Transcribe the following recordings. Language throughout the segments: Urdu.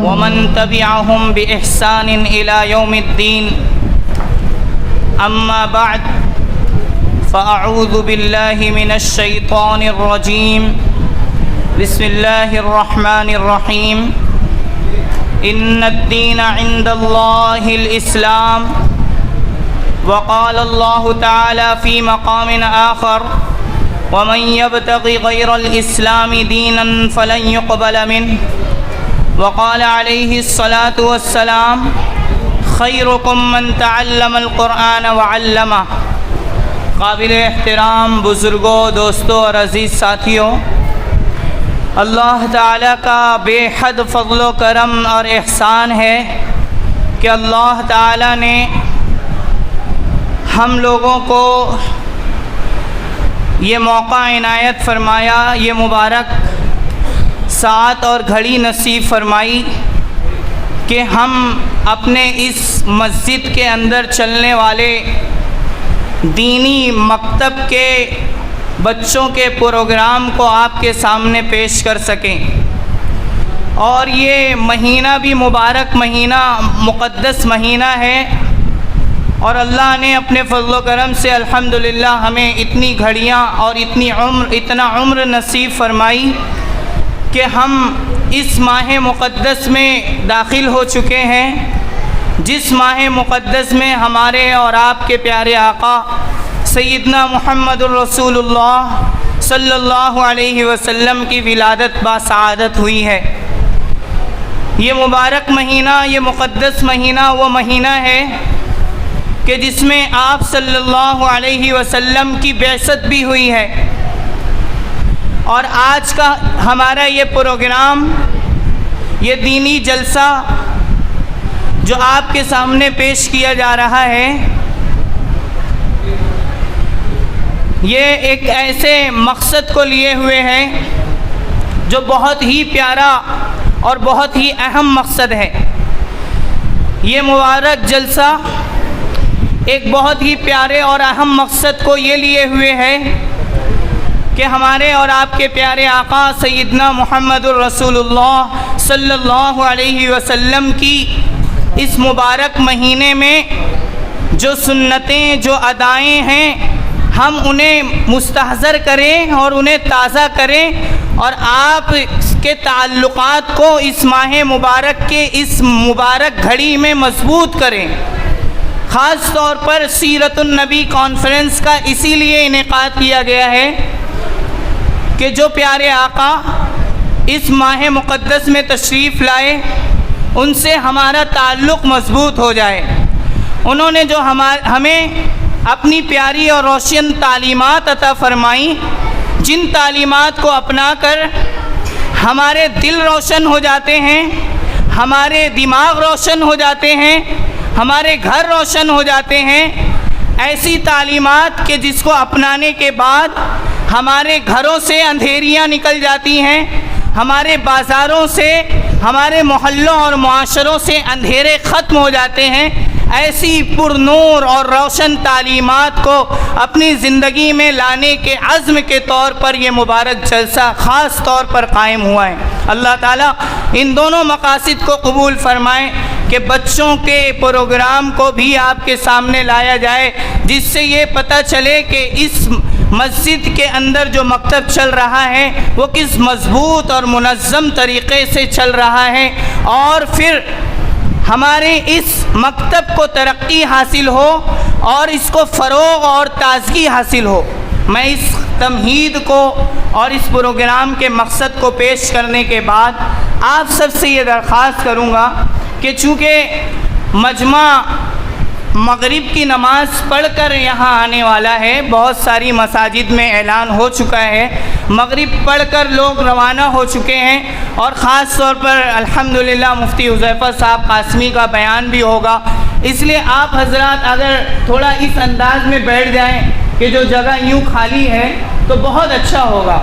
ومن تبعهم بإحسان إلى يوم الدين. أما بعد فأعوذ بالله من الشيطان الرجيم. بسم الله الرحمن الرحيم. إن الدين عند الله الإسلام. وقال الله تعالى في مقام آخر: ومن يبتغ غير الإسلام دينا فلن يقبل منه. وقال عليه الصلاة والسلام: خيركم من تعلم القرآن وعلمه. قابل احترام بزرگوں، دوستوں اور عزیز ساتھیوں، اللہ تعالیٰ کا بے حد فضل و کرم اور احسان ہے کہ اللہ تعالیٰ نے ہم لوگوں کو یہ موقع عنایت فرمایا، یہ مبارک ساعت اور گھڑی نصیب فرمائی کہ ہم اپنے اس مسجد کے اندر چلنے والے دینی مکتب کے بچوں کے پروگرام کو آپ کے سامنے پیش کر سکیں۔ اور یہ مہینہ بھی مبارک مہینہ، مقدس مہینہ ہے، اور اللہ نے اپنے فضل و کرم سے الحمدللہ ہمیں اتنی گھڑیاں اور اتنا عمر نصیب فرمائی کہ ہم اس ماہ مقدس میں داخل ہو چکے ہیں، جس ماہ مقدس میں ہمارے اور آپ کے پیارے آقا سیدنا محمد الرسول اللہ صلی اللہ علیہ وسلم کی ولادت باسعادت ہوئی ہے۔ یہ مبارک مہینہ، یہ مقدس مہینہ وہ مہینہ ہے کہ جس میں آپ صلی اللہ علیہ وسلم کی بعثت بھی ہوئی ہے۔ اور آج کا ہمارا یہ پروگرام، یہ دینی جلسہ جو آپ کے سامنے پیش کیا جا رہا ہے، یہ ایک ایسے مقصد کو لیے ہوئے ہے جو بہت ہی پیارا اور بہت ہی اہم مقصد ہے۔ یہ مبارک جلسہ ایک بہت ہی پیارے اور اہم مقصد کو یہ لیے ہوئے ہے کہ ہمارے اور آپ کے پیارے آقا سیدنا محمد الرسول اللہ صلی اللہ علیہ وسلم کی اس مبارک مہینے میں جو سنتیں، جو ادائیں ہیں، ہم انہیں مستحضر کریں اور انہیں تازہ کریں، اور آپ کے تعلقات کو اس ماہ مبارک کے اس مبارک گھڑی میں مضبوط کریں۔ خاص طور پر سیرت النبی کانفرنس کا اسی لیے انعقاد کیا گیا ہے کہ جو پیارے آقا اس ماہ مقدس میں تشریف لائے، ان سے ہمارا تعلق مضبوط ہو جائے۔ انہوں نے جو ہمیں اپنی پیاری اور روشن تعلیمات عطا فرمائیں، جن تعلیمات کو اپنا کر ہمارے دل روشن ہو جاتے ہیں، ہمارے دماغ روشن ہو جاتے ہیں، ہمارے گھر روشن ہو جاتے ہیں، ایسی تعلیمات کہ جس کو اپنانے کے بعد ہمارے گھروں سے اندھیریاں نکل جاتی ہیں، ہمارے بازاروں سے، ہمارے محلوں اور معاشروں سے اندھیرے ختم ہو جاتے ہیں۔ ایسی پر نور اور روشن تعلیمات کو اپنی زندگی میں لانے کے عزم کے طور پر یہ مبارک جلسہ خاص طور پر قائم ہوا ہے۔ اللہ تعالیٰ ان دونوں مقاصد کو قبول فرمائے کہ بچوں کے پروگرام کو بھی آپ کے سامنے لایا جائے، جس سے یہ پتہ چلے کہ اس مسجد کے اندر جو مکتب چل رہا ہے وہ کس مضبوط اور منظم طریقے سے چل رہا ہے، اور پھر ہمارے اس مکتب کو ترقی حاصل ہو اور اس کو فروغ اور تازگی حاصل ہو۔ میں اس تمہید کو اور اس پروگرام کے مقصد کو پیش کرنے کے بعد آپ سب سے یہ درخواست کروں گا کہ چونکہ مجمع مغرب کی نماز پڑھ کر یہاں آنے والا ہے، بہت ساری مساجد میں اعلان ہو چکا ہے، مغرب پڑھ کر لوگ روانہ ہو چکے ہیں، اور خاص طور پر الحمدللہ مفتی حذیفہ صاحب قاسمی کا بیان بھی ہوگا، اس لیے آپ حضرات اگر تھوڑا اس انداز میں بیٹھ جائیں کہ جو جگہ یوں خالی ہے تو بہت اچھا ہوگا۔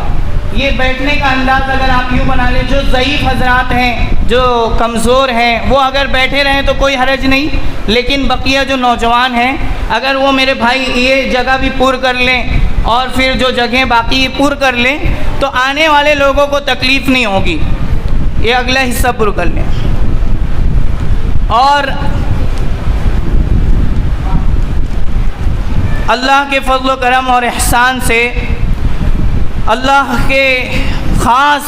یہ بیٹھنے کا انداز اگر آپ یوں بنا لیں، جو ضعیف حضرات ہیں، جو کمزور ہیں، وہ اگر بیٹھے رہیں تو کوئی حرج نہیں، لیکن بقیہ جو نوجوان ہیں اگر وہ میرے بھائی یہ جگہ بھی پور کر لیں اور پھر جو جگہیں باقی پور کر لیں تو آنے والے لوگوں کو تکلیف نہیں ہوگی. یہ اگلا حصہ پور کر لیں. اور اللہ کے فضل و کرم اور احسان سے، اللہ کے خاص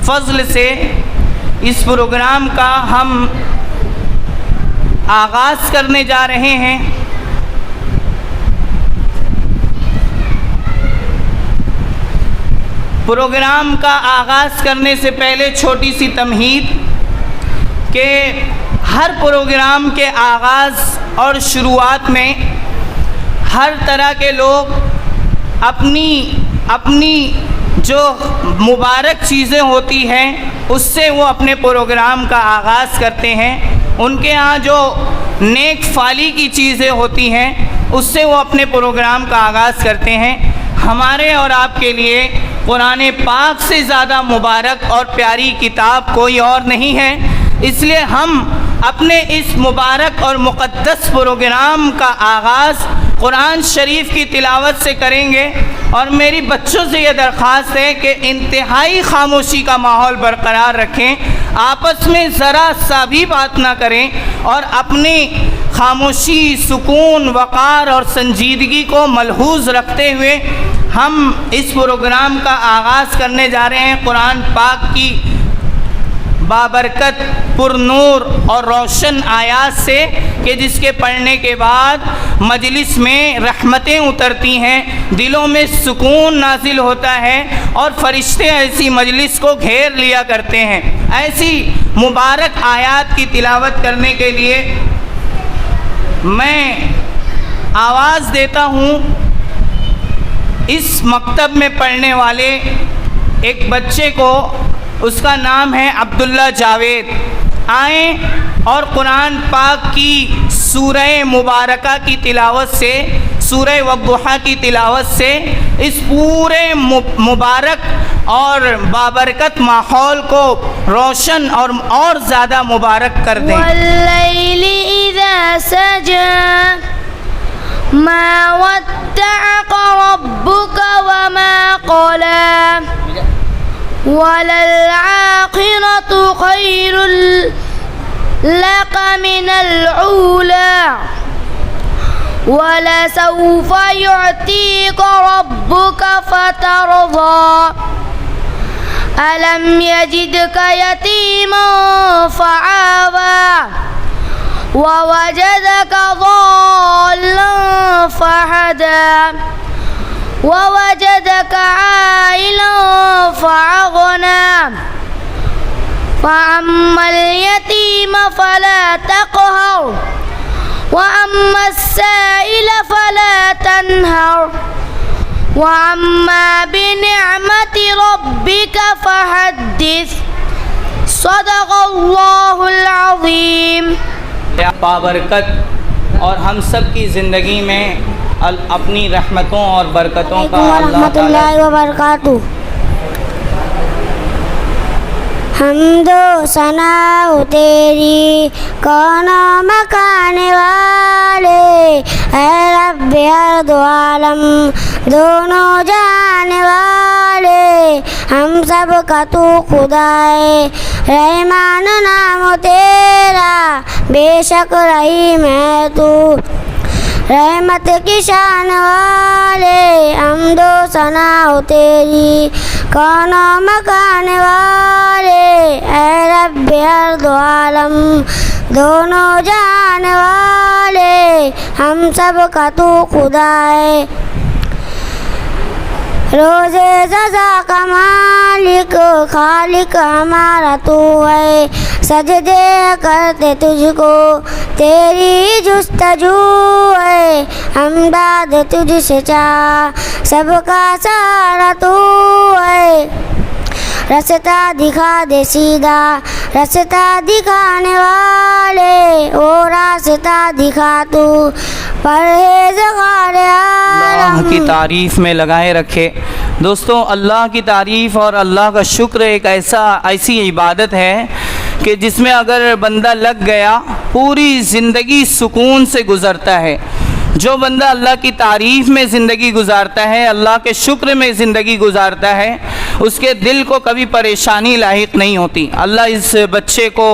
فضل سے اس پروگرام کا ہم آغاز کرنے جا رہے ہیں. پروگرام کا آغاز کرنے سے پہلے چھوٹی سی تمہید کہ ہر پروگرام کے آغاز اور شروعات میں ہر طرح کے لوگ اپنی جو مبارک چیزیں ہوتی ہیں اس سے وہ اپنے پروگرام کا آغاز کرتے ہیں. ان کے ہاں جو نیک فالی کی چیزیں ہوتی ہیں اس سے وہ اپنے پروگرام کا آغاز کرتے ہیں. ہمارے اور آپ کے لیے قرآن پاک سے زیادہ مبارک اور پیاری کتاب کوئی اور نہیں ہے. اس لیے ہم اپنے اس مبارک اور مقدس پروگرام کا آغاز قرآن شریف کی تلاوت سے کریں گے. اور میری بچوں سے یہ درخواست ہے کہ انتہائی خاموشی کا ماحول برقرار رکھیں، آپس میں ذرا سا بھی بات نہ کریں اور اپنی خاموشی، سکون، وقار اور سنجیدگی کو ملحوظ رکھتے ہوئے ہم اس پروگرام کا آغاز کرنے جا رہے ہیں قرآن پاک کی بابرکت، پر نور اور روشن آیات سے، کہ جس کے پڑھنے کے بعد مجلس میں رحمتیں اترتی ہیں، دلوں میں سکون نازل ہوتا ہے اور فرشتے ایسی مجلس کو گھیر لیا کرتے ہیں. ایسی مبارک آیات کی تلاوت کرنے کے لیے میں آواز دیتا ہوں اس مکتب میں پڑھنے والے ایک بچے کو. اس کا نام ہے عبداللہ جاوید. آئیں اور قرآن پاک کی سورہ مبارکہ کی تلاوت سے، سورہ والضحیٰ کی تلاوت سے اس پورے مبارک اور بابرکت ماحول کو روشن اور زیادہ مبارک کر دیں. واللیل اذا سجا ما ودعك ربك وما قلى وللآخرة خير لك من الأولى ولسوف يعطيك ربك فترضى ألم يجدك يتيما فآوى ووجدك ضالا فهدى ووجدك عائلا فأغنى فأما اليتيم فلا تقهر وأما السائل فلا تنهر وأما بنعمة ربك فحدث. صدق اللہ العظیم. بابرکت اور ہم سب کی زندگی میں اپنی رحمتوں اور برکتوں کا ورحمۃ اللہ وبرکاتہ. حمد و ثنا تیری کون مکان والے، اے رب ارض و عالم دونوں جان والے. ہم سب کا تو خدا ہے، رحمان نام تیرا، بے شک رحیم ہے تو، رحمت کی شان والے. حمد و ثنا تیری کون مکان والے، اے رب ارض و عالم دونوں جان والے. ہم سب کا تو خدا ہے، روزے رضا کا مالک، خالق ہمارا تو ہے. سجدے کرتے تجھ کو تیری جستجو ہے، امداد تجھ سے چاہ سب کا سہارا تو ہے. رستہ دکھا دے سیدھا، رستہ دکھانے والے وہ راستہ دکھا تو، پرہیزگار عالم۔ اللہ کی تعریف میں لگائے رکھے۔ دوستوں، اللہ کی تعریف اور اللہ کا شکر ایک ایسی عبادت ہے کہ جس میں اگر بندہ لگ گیا پوری زندگی سکون سے گزرتا ہے۔ جو بندہ اللہ کی تعریف میں زندگی گزارتا ہے، اللہ کے شکر میں زندگی گزارتا ہے، اس کے دل کو کبھی پریشانی لاحق نہیں ہوتی۔ اللہ اس بچے کو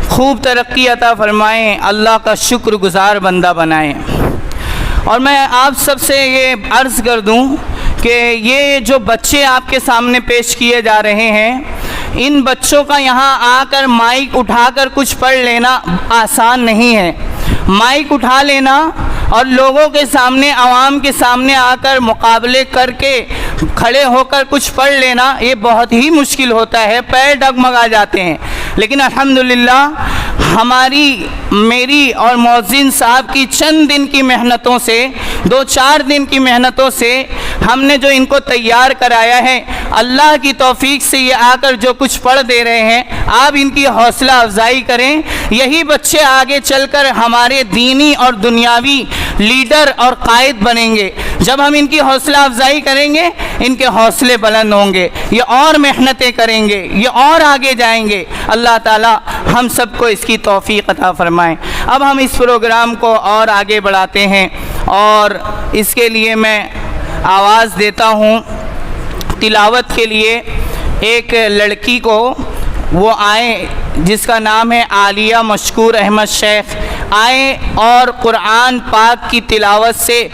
خوب ترقی عطا فرمائیں، اللہ کا شکر گزار بندہ بنائیں۔ اور میں آپ سب سے یہ عرض کر دوں کہ یہ جو بچے آپ کے سامنے پیش کیے جا رہے ہیں، ان بچوں کا یہاں آ کر مائک اٹھا کر کچھ پڑھ لینا آسان نہیں ہے۔ مائک اٹھا لینا اور لوگوں کے سامنے، عوام کے سامنے آ کر مقابلے کر کے کھڑے ہو کر کچھ پڑھ لینا یہ بہت ہی مشکل ہوتا ہے، پیر ڈگمگا جاتے ہیں۔ لیکن الحمدللہ میری اور مؤذن صاحب کی چند دن کی محنتوں سے، 2-4 دن کی محنتوں سے ہم نے جو ان کو تیار کرایا ہے، اللہ کی توفیق سے یہ آ کر جو کچھ پڑھ دے رہے ہیں، آپ ان کی حوصلہ افزائی کریں۔ یہی بچے آگے چل کر ہمارے دینی اور دنیاوی لیڈر اور قائد بنیں گے۔ جب ہم ان کی حوصلہ افزائی کریں گے، ان کے حوصلے بلند ہوں گے، یہ اور محنتیں کریں گے، یہ اور آگے جائیں گے۔ اللہ تعالی ہم سب کو اس کی توفیق عطا فرمائیں۔ اب ہم اس پروگرام کو اور آگے بڑھاتے ہیں، اور اس کے لیے میں آواز دیتا ہوں تلاوت کے لیے ایک لڑکی کو، وہ آئیں جس کا نام ہے عالیہ مشکور احمد شیخ، آئیں اور قرآن پاک کی تلاوت سے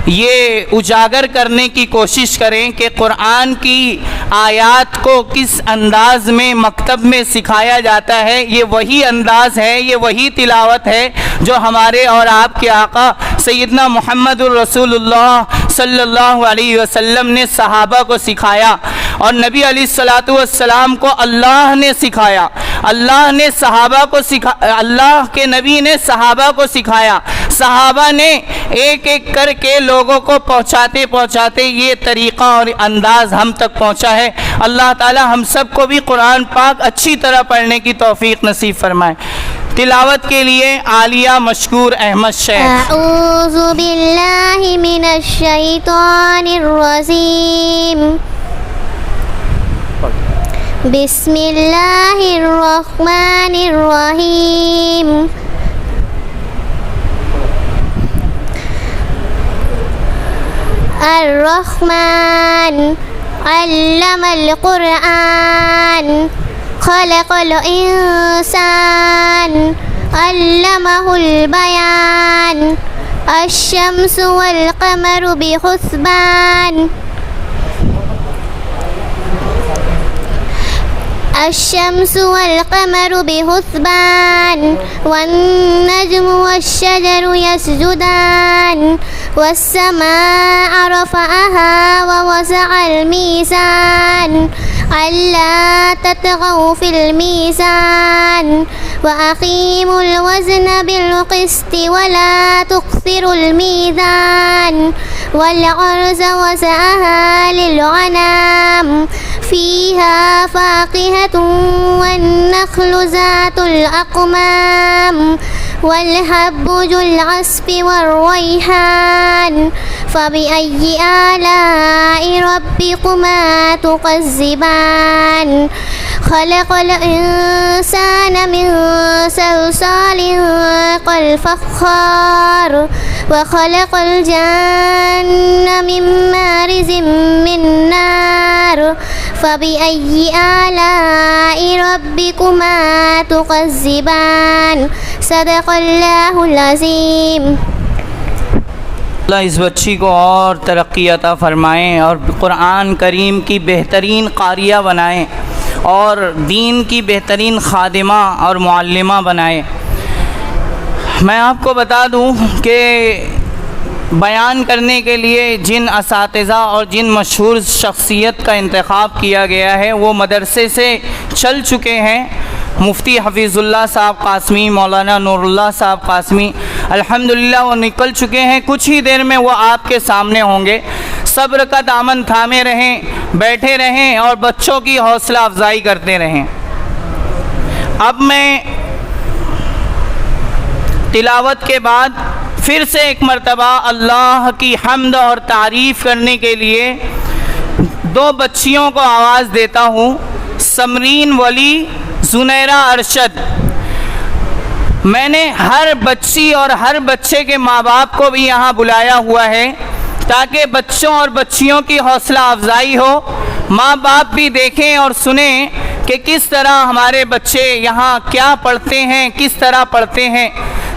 یہ اجاگر کرنے کی کوشش کریں کہ قرآن کی آیات کو کس انداز میں مکتب میں سکھایا جاتا ہے۔ یہ وہی انداز ہے، یہ وہی تلاوت ہے جو ہمارے اور آپ کے آقا سیدنا محمد الرسول اللہ صلی اللہ علیہ وسلم نے صحابہ کو سکھایا، اور نبی علیہ الصلوۃ والسلام کو اللہ نے سکھایا۔ اللہ کے نبی نے صحابہ کو سکھایا، صحابہ نے ایک ایک کر کے لوگوں کو پہنچاتے یہ طریقہ اور انداز ہم تک پہنچا ہے۔ اللہ تعالی ہم سب کو بھی قرآن پاک اچھی طرح پڑھنے کی توفیق نصیب فرمائے۔ تلاوت کے لیے عالیہ مشکور احمد شیخ۔ اعوذ باللہ من الشیطان الرجیم، بسم اللہ الرحمن الرحیم۔ الرحمن علم القرآن، خلق الإنسان، علمه البيان، الشمس والقمر بحسبان، الشمس والقمر بحسبان، والنجم والشجر يسجدان، والسماء رفعها ووسع الميزان، ألا تطغوا في الميزان، وأقيموا الوزن بالقسط ولا تخسروا الميزان، والأرض وسعها للأنام، فيها فاكهة والنخل ذات الأكمام، والحب ذو العصف والريحان، فبأي آلاء ربكما تكذبان؟ خلق الإنسان من صلصال كالفخار، وخلق الجن من مارج من نار، فبأي آلاء ربكما تكذبان؟ صدق اللہ العظیم۔ اللہ اس بچی کو اور ترقی عطا فرمائیں، اور قرآن کریم کی بہترین قاریہ بنائیں، اور دین کی بہترین خادمہ اور معلمہ بنائیں۔ میں آپ کو بتا دوں کہ بیان کرنے کے لیے جن اساتذہ اور جن مشہور شخصیت کا انتخاب کیا گیا ہے وہ مدرسے سے چل چکے ہیں۔ مفتی حفیظ اللہ صاحب قاسمی، مولانا نور اللہ صاحب قاسمی، الحمدللہ وہ نکل چکے ہیں، کچھ ہی دیر میں وہ آپ کے سامنے ہوں گے۔ صبر کا دامن تھامے رہیں، بیٹھے رہیں اور بچوں کی حوصلہ افزائی کرتے رہیں۔ اب میں تلاوت کے بعد پھر سے ایک مرتبہ اللہ کی حمد اور تعریف کرنے کے لیے دو بچیوں کو آواز دیتا ہوں، سمرین ولی، زنیرہ ارشد۔ میں نے ہر بچی اور ہر بچے کے ماں باپ کو بھی یہاں بلایا ہوا ہے تاکہ بچوں اور بچیوں کی حوصلہ افزائی ہو، ماں باپ بھی دیکھیں اور سنیں کہ کس طرح ہمارے بچے یہاں کیا پڑھتے ہیں، کس طرح پڑھتے ہیں،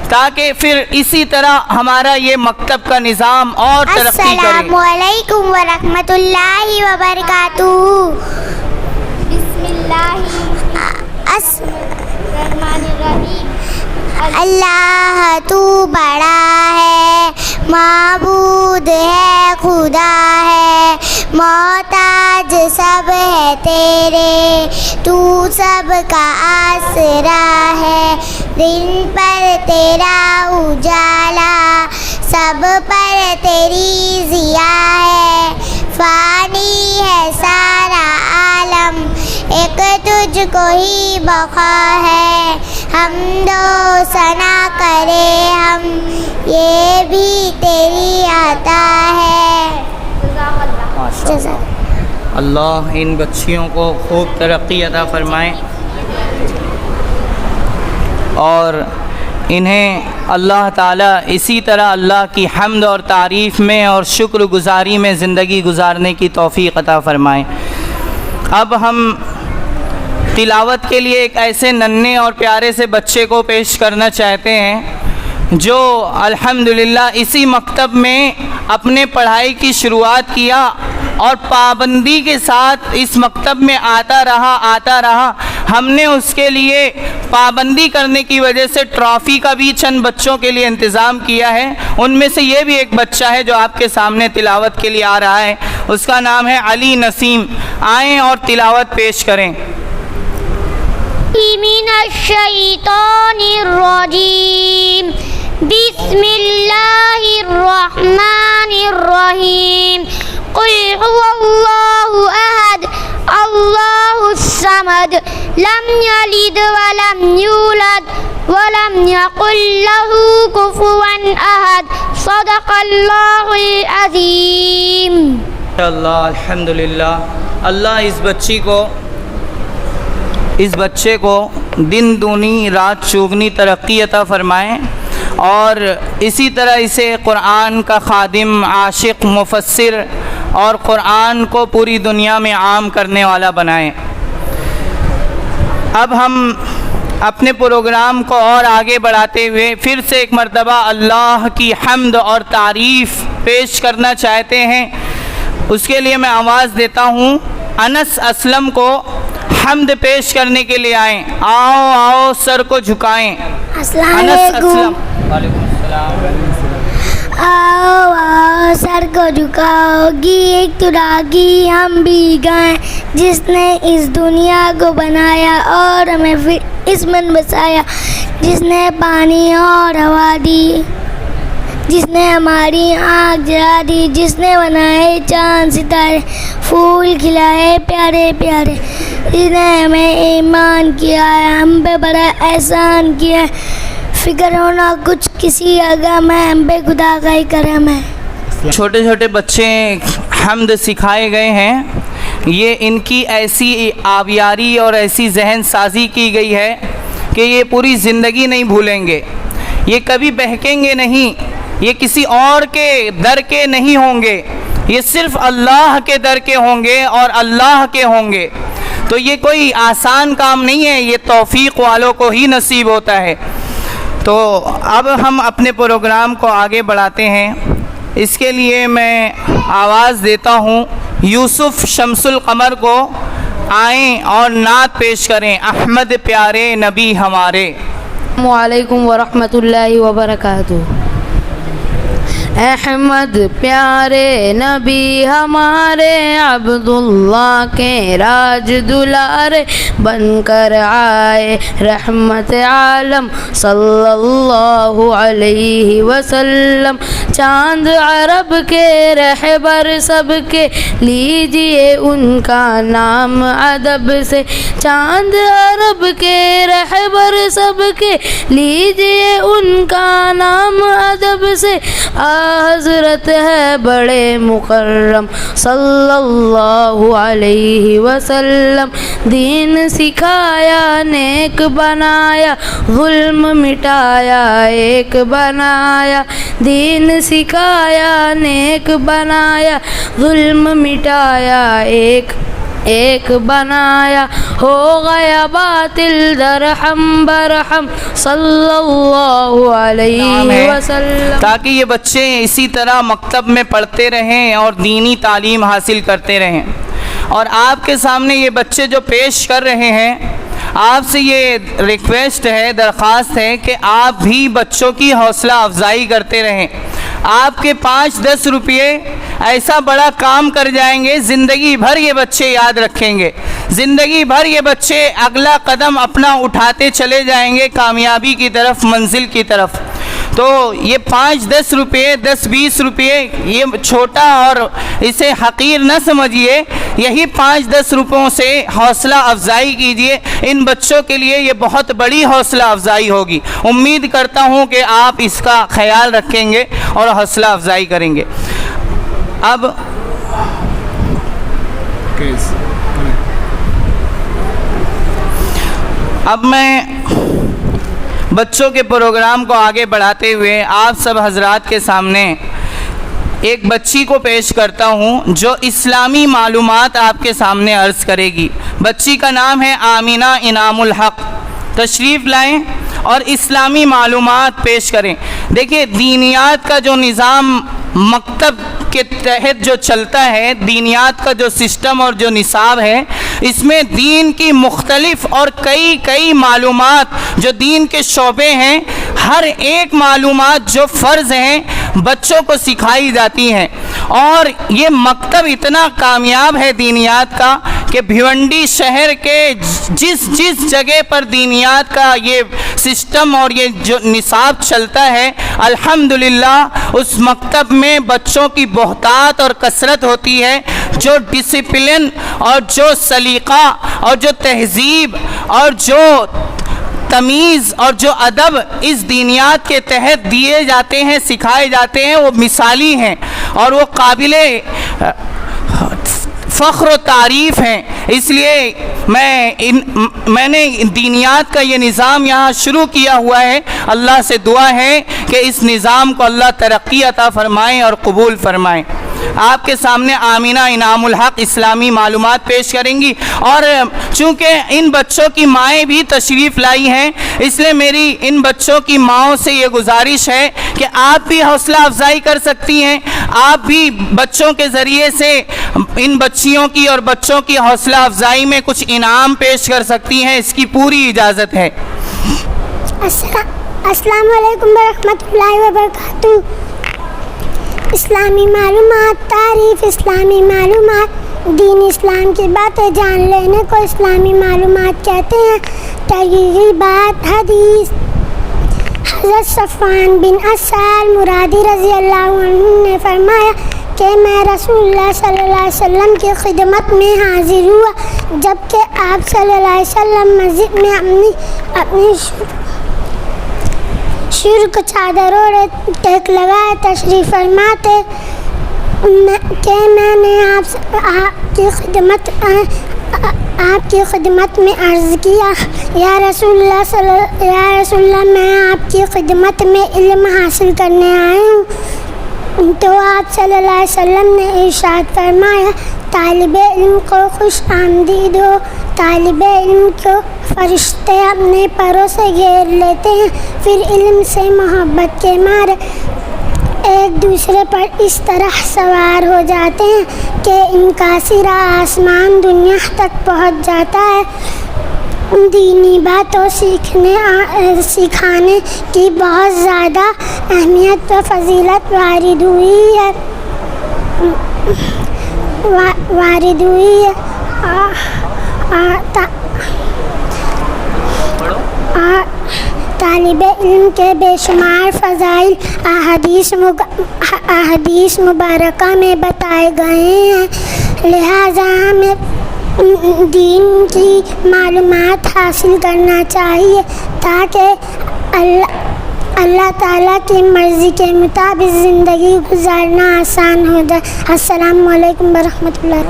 تاکہ پھر اسی طرح ہمارا یہ مکتب کا نظام اور ترقی کرے۔ السلام علیکم ورحمۃ اللہ وبرکاتہ۔ بسم اللہ الرحمن الرحیم۔ اللہ تو بڑا ہے، معبود ہے، خدا ہے، محتاج سب ہے تیرے، تو سب کا آسرا ہے، دن پر تیرا اجالا، سب پر تیری ضیاء ہے، فانی ہے سارا عالم، ایک تجھ کو ہی بقا ہے، حمد و ثنا کرے ہم، یہ بھی تیری عطا ہے۔ اللہ ان بچیوں کو خوب ترقی عطا فرمائے اور انہیں اللہ تعالیٰ اسی طرح اللہ کی حمد اور تعریف میں اور شکر گزاری میں زندگی گزارنے کی توفیق عطا فرمائے۔ اب ہم تلاوت کے لیے ایک ایسے ننھے اور پیارے سے بچے کو پیش کرنا چاہتے ہیں جو الحمدللہ اسی مکتب میں اپنے پڑھائی کی شروعات کیا اور پابندی کے ساتھ اس مکتب میں آتا رہا۔ ہم نے اس کے لیے پابندی کرنے کی وجہ سے ٹرافی کا بھی چند بچوں کے لیے انتظام کیا ہے، ان میں سے یہ بھی ایک بچہ ہے جو آپ کے سامنے تلاوت کے لیے آ رہا ہے، اس کا نام ہے علی نسیم۔ آئیں اور تلاوت پیش کریں۔ من الشیطان الرجیم، بسم اللہ الرحمن الرحیم، قل هو اللہ احد اللہ الصمد لم یلد ولم یولد ولم یکن له کفوا احد، صدق اللہ العظیم۔ اللہ الحمدللہ، اللہ اس بچے کو دن دونی رات چوگنی ترقی عطا فرمائیں اور اسی طرح اسے قرآن کا خادم، عاشق، مفسر اور قرآن کو پوری دنیا میں عام کرنے والا بنائیں۔ اب ہم اپنے پروگرام کو اور آگے بڑھاتے ہوئے پھر سے ایک مرتبہ اللہ کی حمد اور تعریف پیش کرنا چاہتے ہیں۔ اس کے لیے میں آواز دیتا ہوں، انس اسلم کو حمد پیش کرنے کے لیے آئیں۔ آؤ سر کو جھکائیں۔ السلام انس علیکم۔ اسلم، وعلیکم السلام۔ آؤ سر کو جھکاؤ گی ایک تراگی ہم بھی گائیں، جس نے اس دنیا کو بنایا اور ہمیں پھر اس میں بسایا، جس نے پانی اور ہوا دی، جس نے ہماری آنکھ جلا دی، جس نے بنائے چاند ستارے، پھول کھلائے پیارے پیارے، جس نے ہمیں ایمان کیا ہے، ہم پہ بڑا احسان کیا ہے، فکر ہونا کچھ کسی غم ہے، ہم پہ خدا کا ہی کرم ہے۔ چھوٹے چھوٹے بچے حمد سکھائے گئے ہیں، یہ ان کی ایسی آبیاری اور ایسی ذہن سازی کی گئی ہے کہ یہ پوری زندگی نہیں بھولیں گے، یہ کبھی بہکیں گے نہیں، یہ کسی اور کے در کے نہیں ہوں گے، یہ صرف اللہ کے در کے ہوں گے اور اللہ کے ہوں گے۔ تو یہ کوئی آسان کام نہیں ہے، یہ توفیق والوں کو ہی نصیب ہوتا ہے۔ تو اب ہم اپنے پروگرام کو آگے بڑھاتے ہیں۔ اس کے لیے میں آواز دیتا ہوں یوسف شمس القمر کو، آئیں اور نعت پیش کریں، احمد پیارے نبی ہمارے۔ السلام علیکم ورحمۃ اللہ وبرکاتہ۔ احمد پیارے نبی ہمارے عبداللہ کے راج دلارے بن کر آئے رحمت عالم صلی اللہ علیہ وسلم. چاند عرب کے رہبر سب کے لیجئے ان کا نام ادب سے. چاند عرب کے رہبر سب کے لیجئے ان کا نام ادب سے. حضرت ہے بڑے مکرم صلی اللہ علیہ وسلم. دین سکھایا نیک بنایا ظلم مٹایا ایک بنایا. دین سکھایا نیک بنایا ظلم مٹایا ایک بنایا. ہو گیا باطل درہم برہم صلی اللہ علیہ وسلم. تاکہ یہ بچے اسی طرح مکتب میں پڑھتے رہیں اور دینی تعلیم حاصل کرتے رہیں. اور آپ کے سامنے یہ بچے جو پیش کر رہے ہیں، آپ سے یہ ریکویسٹ ہے، درخواست ہے کہ آپ بھی بچوں کی حوصلہ افزائی کرتے رہیں. آپ کے 5-10 روپے ایسا بڑا کام کر جائیں گے، زندگی بھر یہ بچے یاد رکھیں گے. زندگی بھر یہ بچے اگلا قدم اپنا اٹھاتے چلے جائیں گے کامیابی کی طرف، منزل کی طرف. تو یہ 5-10 روپے 10-20 روپے یہ چھوٹا اور اسے حقیر نہ سمجھیے. یہی 5-10 روپوں سے حوصلہ افزائی کیجئے. ان بچوں کے لیے یہ بہت بڑی حوصلہ افزائی ہوگی. امید کرتا ہوں کہ آپ اس کا خیال رکھیں گے اور حوصلہ افزائی کریں گے. اب میں بچوں کے پروگرام کو آگے بڑھاتے ہوئے آپ سب حضرات کے سامنے ایک بچی کو پیش کرتا ہوں جو اسلامی معلومات آپ کے سامنے عرض کرے گی. بچی کا نام ہے آمینہ انعام الحق. تشریف لائیں اور اسلامی معلومات پیش کریں. دیکھیں، دینیات کا جو نظام مکتب کے تحت جو چلتا ہے، دینیات کا جو سسٹم اور جو نصاب ہے، اس میں دین کی مختلف اور کئی معلومات جو دین کے شعبے ہیں، ہر ایک معلومات جو فرض ہیں بچوں کو سکھائی جاتی ہیں. اور یہ مکتب اتنا کامیاب ہے دینیات کا کہ بھیونڈی شہر کے جس جگہ پر دینیات کا یہ سسٹم اور یہ جو نصاب چلتا ہے، الحمدللہ اس مکتب میں بچوں کی بہتات اور کثرت ہوتی ہے. جو ڈسپلن اور جو سلیقہ اور جو تہذیب اور جو تمیز اور جو ادب اس دینیات کے تحت دیے جاتے ہیں، سکھائے جاتے ہیں، وہ مثالی ہیں اور وہ قابل فخر و تعریف ہیں. اس لیے میں نے دینیات کا یہ نظام یہاں شروع کیا ہوا ہے. اللہ سے دعا ہے کہ اس نظام کو اللہ ترقی عطا فرمائیں اور قبول فرمائیں. آپ کے سامنے آمینہ انعام الحق اسلامی معلومات پیش کریں گی. اور چونکہ ان بچوں کی مائیں بھی تشریف لائی ہیں، اس لیے میری ان بچوں کی ماؤں سے یہ گزارش ہے کہ آپ بھی حوصلہ افزائی کر سکتی ہیں. آپ بھی بچوں کے ذریعے سے ان بچیوں کی اور بچوں کی حوصلہ افزائی میں کچھ انعام پیش کر سکتی ہیں. اس کی پوری اجازت ہے. السلام علیکم ورحمۃ اللہ وبرکاتہ. اسلامی معلومات، تعریف اسلامی معلومات، دین اسلام کی باتیں جان لینے کو اسلامی معلومات کہتے ہیں. ترغیبات حدیث. حضرت صفوان بن اسال مرادی رضی اللہ عنہ نے فرمایا کہ میں رسول اللہ صلی اللہ علیہ وسلم کی خدمت میں حاضر ہوا جبکہ آپ صلی اللہ علیہ وسلم مسجد میں اپنی شرک چادر اوڑھے ٹیک لگائے تشریف فرماتے کہ میں نے آپ کی خدمت میں عرض کیا، یا رسول اللہ میں آپ کی خدمت میں علم حاصل کرنے آئی ہوں. تو آپ صلی اللہ علیہ وسلم نے ارشاد فرمایا، طالب علم کو خوش آمدید ہو. طالب علم کو فرشتے اپنے پروں سے گھیر لیتے ہیں، پھر علم سے محبت کے مارے ایک دوسرے پر اس طرح سوار ہو جاتے ہیں کہ ان کا سرا آسمان دنیا تک پہنچ جاتا ہے. دینی باتوں سکھانے کی بہت زیادہ اہمیت و فضیلت وارد ہوئی ہے طالب علم کے بے شمار فضائل احادیث مبارکہ میں بتائے گئے ہیں، لہٰذا ہمیں دین کی معلومات حاصل کرنا چاہیے تاکہ اللہ تعالیٰ کی مرضی کے مطابق زندگی گزارنا آسان ہو جائے۔ السلام علیکم ورحمۃ اللہ۔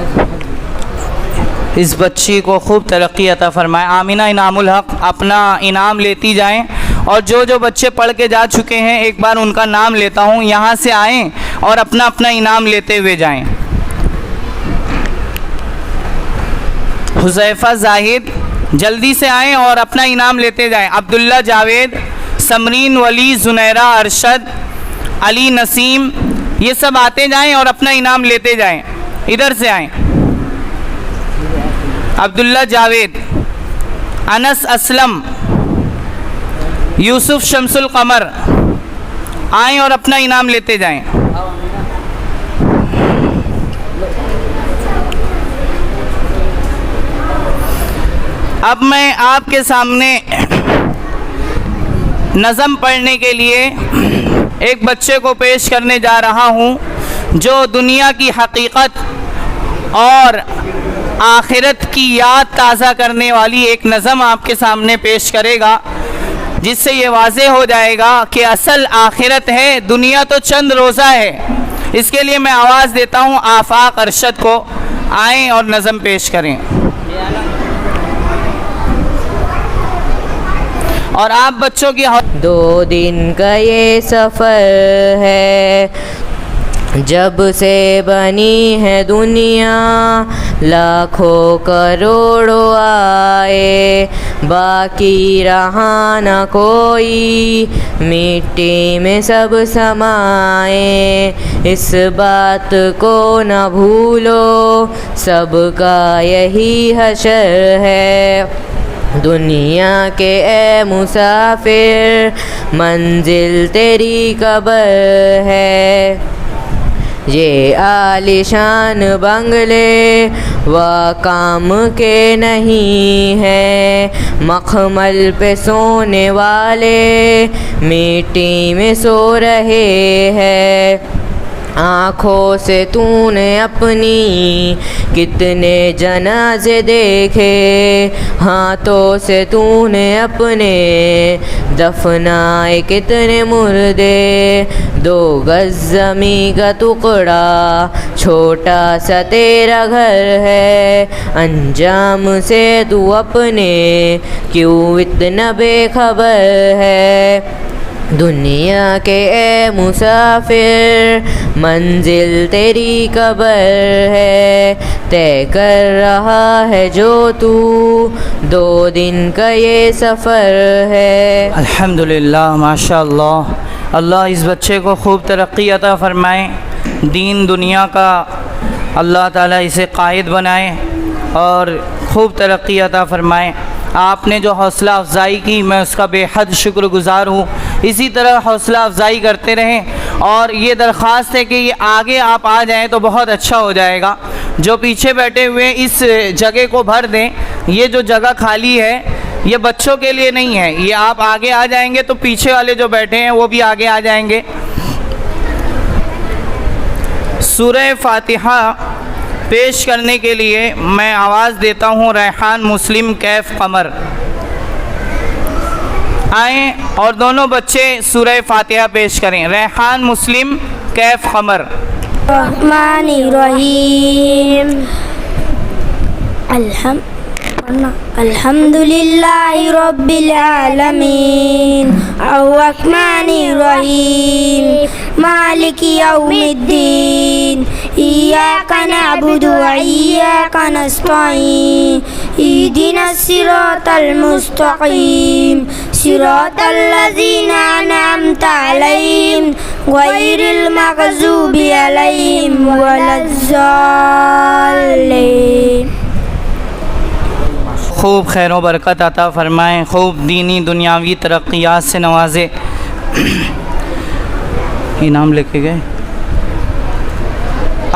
اس بچی کو خوب ترقی عطا فرمائے۔ آمینہ انعام الحق اپنا انعام لیتی جائیں، اور جو بچے پڑھ کے جا چکے ہیں ایک بار ان کا نام لیتا ہوں، یہاں سے آئیں اور اپنا انعام لیتے ہوئے جائیں۔ حذیفہ زاہد جلدی سے آئیں اور اپنا انعام لیتے جائیں۔ عبداللہ جاوید، سمرین ولی، زنیرہ ارشد، علی نسیم، یہ سب آتے جائیں اور اپنا انعام لیتے جائیں۔ ادھر سے آئیں۔ عبداللہ جاوید، انس اسلم، یوسف شمس القمر، آئیں اور اپنا انعام لیتے جائیں۔ اب میں آپ کے سامنے نظم پڑھنے کے لیے ایک بچے کو پیش کرنے جا رہا ہوں جو دنیا کی حقیقت اور آخرت کی یاد تازہ کرنے والی ایک نظم آپ کے سامنے پیش کرے گا، جس سے یہ واضح ہو جائے گا کہ اصل آخرت ہے، دنیا تو چند روزہ ہے۔ اس کے لیے میں آواز دیتا ہوں آفاق ارشد کو، آئیں اور نظم پیش کریں۔ اور آپ بچوں کی 2 دن کا یہ سفر ہے، جب سے بنی ہے دنیا، لاکھوں کروڑوں آئے، باقی رہا نہ کوئی، مٹی میں سب سمائے، اس بات کو نہ بھولو، سب کا یہی حشر ہے۔ دنیا کے اے مسافر، منزل تیری قبر ہے، یہ عالیشان بنگلے و کام کے نہیں ہیں، مخمل پہ سونے والے مٹی میں سو رہے ہیں۔ آنکھوں سے تو نے اپنی کتنے جنازے دیکھے، ہاتھوں سے تو نے اپنے دفنائے کتنے مردے، 2 گز زمیں کا ٹکڑا چھوٹا سا تیرا گھر ہے، انجام سے تو اپنے کیوں اتنا بے خبر ہے۔ دنیا کے اے مسافر، منزل تیری قبر ہے، طے کر رہا ہے جو تو 2 دن کا یہ سفر ہے۔ الحمدللہ، ماشاءاللہ، اللہ اس بچے کو خوب ترقی عطا فرمائے، دین دنیا کا اللہ تعالیٰ اسے قائد بنائے اور خوب ترقی عطا فرمائے۔ آپ نے جو حوصلہ افزائی کی، میں اس کا بے حد شکر گزار ہوں۔ اسی طرح حوصلہ افزائی کرتے رہیں، اور یہ درخواست ہے کہ یہ آگے آپ آ جائیں تو بہت اچھا ہو جائے گا۔ جو پیچھے بیٹھے ہوئے اس جگہ کو بھر دیں، یہ جو جگہ خالی ہے یہ بچوں کے لیے نہیں ہے، یہ آپ آگے آ جائیں گے تو پیچھے والے جو بیٹھے ہیں وہ بھی آگے آ جائیں گے۔ سورہ فاتحہ پیش کرنے کے لیے میں آواز دیتا ہوں ریحان مسلم کیف قمر، آئیں اور دونوں بچے سورہ فاتحہ پیش کریں۔ ریحان مسلم کیف قمر۔ الرحمن الرحیم، الحمد للہ رب العالمین، الرحمن الرحیم، مالک یوم الدین، ایاک نعبد و ایاک نستعین، اہدنا الصراط المستقیم، صراط الذین انعمت علیہم غیر المغضوب علیہم ولا الضالین۔ خوب خیر و برکت عطا فرمائیں، خوب دینی دنیاوی ترقیات سے نوازے۔ انعام لے کے گئے۔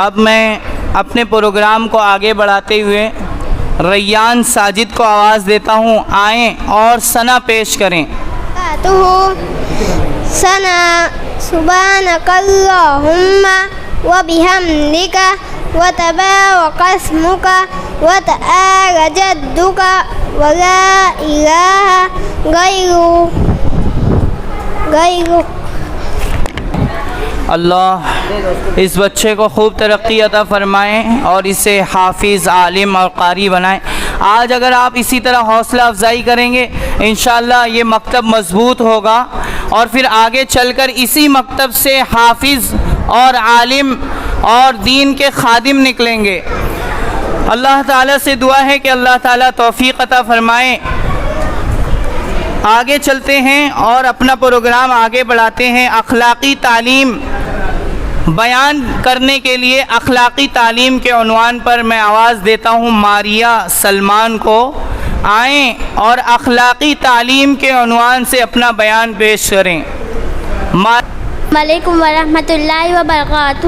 اب میں اپنے پروگرام کو آگے بڑھاتے ہوئے ریان ساجد کو آواز دیتا ہوں، آئیں اور ثنا پیش کریں۔ ثنا سبحانک اللہم وبحمدک وتبارک اسمک وتعالی جدک ولا الہ غیرک۔ اللہ اس بچے کو خوب ترقی عطا فرمائیں اور اسے حافظ، عالم اور قاری بنائیں۔ آج اگر آپ اسی طرح حوصلہ افزائی کریں گے انشاءاللہ یہ مکتب مضبوط ہوگا اور پھر آگے چل کر اسی مکتب سے حافظ اور عالم اور دین کے خادم نکلیں گے۔ اللہ تعالیٰ سے دعا ہے کہ اللہ تعالیٰ توفیق عطا فرمائیں۔ آگے چلتے ہیں اور اپنا پروگرام آگے بڑھاتے ہیں۔ اخلاقی تعلیم بیان کرنے کے لیے اخلاقی تعلیم کے عنوان پر میں آواز دیتا ہوں ماریہ سلمان کو، آئیں اور اخلاقی تعلیم کے عنوان سے اپنا بیان پیش کریں۔ السلام علیکم ورحمۃ اللہ وبرکاتہ۔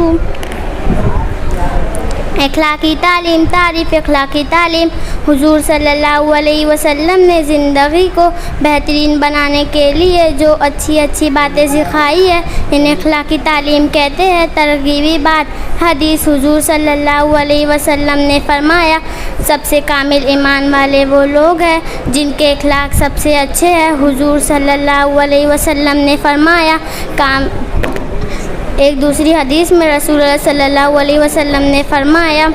اخلاقی تعلیم، تعریف اخلاقی تعلیم۔ حضور صلی اللہ علیہ وسلم نے زندگی کو بہترین بنانے کے لیے جو اچھی باتیں سکھائی ہے انہیں اخلاقی تعلیم کہتے ہیں۔ ترغیبی بات حدیث، حضور صلی اللہ علیہ وسلم نے فرمایا سب سے کامل ایمان والے وہ لوگ ہیں جن کے اخلاق سب سے اچھے ہیں۔ حضور صلی اللہ علیہ وسلم نے فرمایا ایک دوسری حدیث میں رسول اللہ صلی اللہ علیہ وسلم نے فرمایا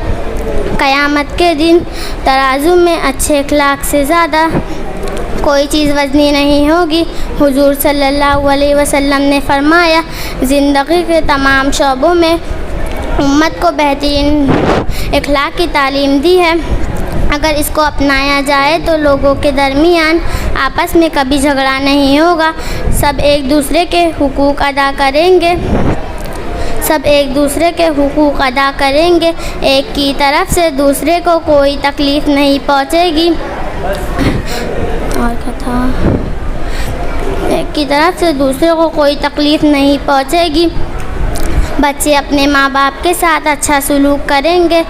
قیامت کے دن ترازو میں اچھے اخلاق سے زیادہ کوئی چیز وزنی نہیں ہوگی۔ حضور صلی اللہ علیہ وسلم نے فرمایا زندگی کے تمام شعبوں میں امت کو بہترین اخلاق کی تعلیم دی ہے۔ اگر اس کو اپنایا جائے تو لوگوں کے درمیان آپس میں کبھی جھگڑا نہیں ہوگا، سب ایک دوسرے کے حقوق ادا کریں گے، ایک کی طرف سے دوسرے کو کوئی تکلیف نہیں پہنچے گی۔ اور کیا تھا؟ ایک کی طرف سے دوسرے کو کوئی تکلیف نہیں پہنچے گی۔ بچے اپنے ماں باپ کے ساتھ اچھا سلوک کریں گے۔